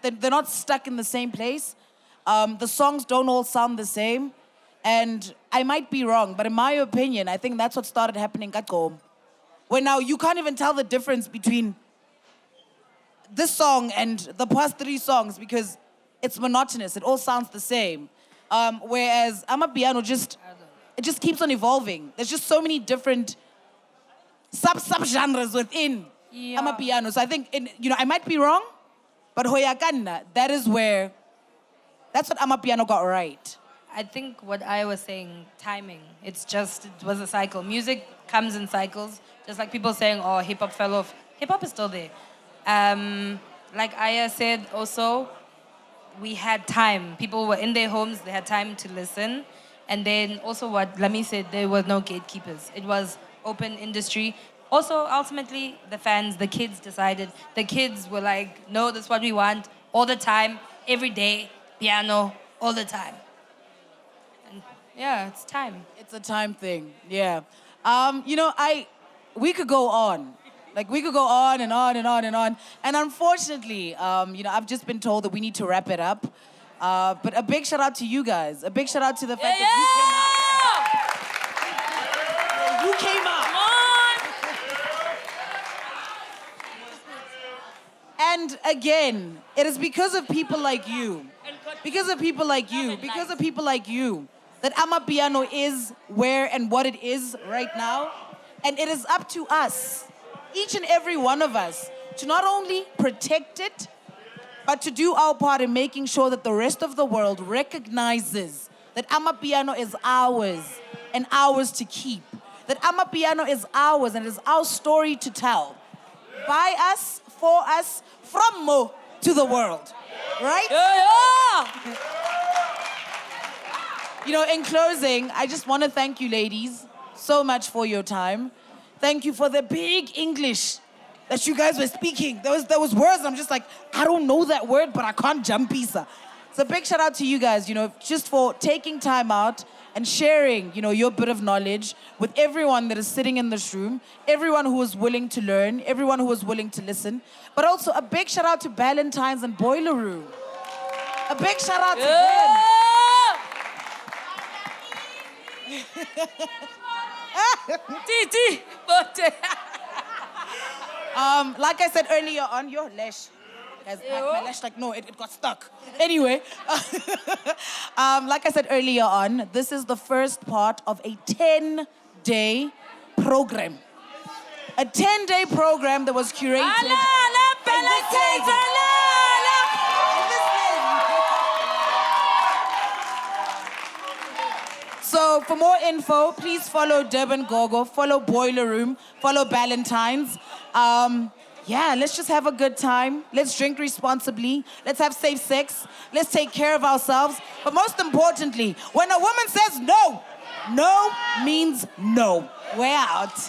they're not stuck in the same place. The songs don't all sound the same. And I might be wrong, but in my opinion, I think that's what started happening at Gqom. Where now you can't even tell the difference between this song and the past 3 songs because it's monotonous. It all sounds the same. Whereas Amapiano it just keeps on evolving. There's just so many different sub-genres within Amapiano. So I think, I might be wrong, but Hoyakanna, that's what Amapiano got right. I think what I was saying, timing. It was a cycle. Music comes in cycles. Just like people saying, oh, hip-hop fell off. Hip-hop is still there. Like Aya said also, we had time. People were in their homes, they had time to listen. And then also what Lami said, there were no gatekeepers. It was open industry. Also, ultimately, the fans, the kids decided. The kids were like, no, that's what we want, all the time, every day, piano, all the time. And yeah, it's time. It's a time thing, yeah. We could go on. Like, we could go on and on and on and on. And unfortunately, I've just been told that we need to wrap it up. But a big shout out to you guys. A big shout out to the fact that you came out. And again, it is because of people like you. Because of people like you. Because of people like you. That Amapiano is where and what it is right now. And it is up to us, each and every one of us, to not only protect it, but to do our part in making sure that the rest of the world recognizes that Amapiano is ours and ours to keep. That Amapiano is ours and it is our story to tell. By us, for us, from Mo to the world. Right? In closing, I just want to thank you ladies so much for your time. Thank you for the big English that you guys were speaking. There was words, I'm just like, I don't know that word, but I can't jump pizza. So a big shout out to you guys, just for taking time out and sharing, your bit of knowledge with everyone that is sitting in this room, everyone who is willing to learn, everyone who is willing to listen. But also a big shout out to Ballantines and Boiler Room. A big shout out to them. Like I said earlier on, your lash. Guys, my lash, it got stuck. Anyway, like I said earlier on, this is the first part of a 10-day program. A 10-day program that was curated. So for more info, please follow DBN Gogo, follow Boiler Room, follow Ballantines. Let's just have a good time. Let's drink responsibly. Let's have safe sex. Let's take care of ourselves. But most importantly, when a woman says no, no means no. We're out.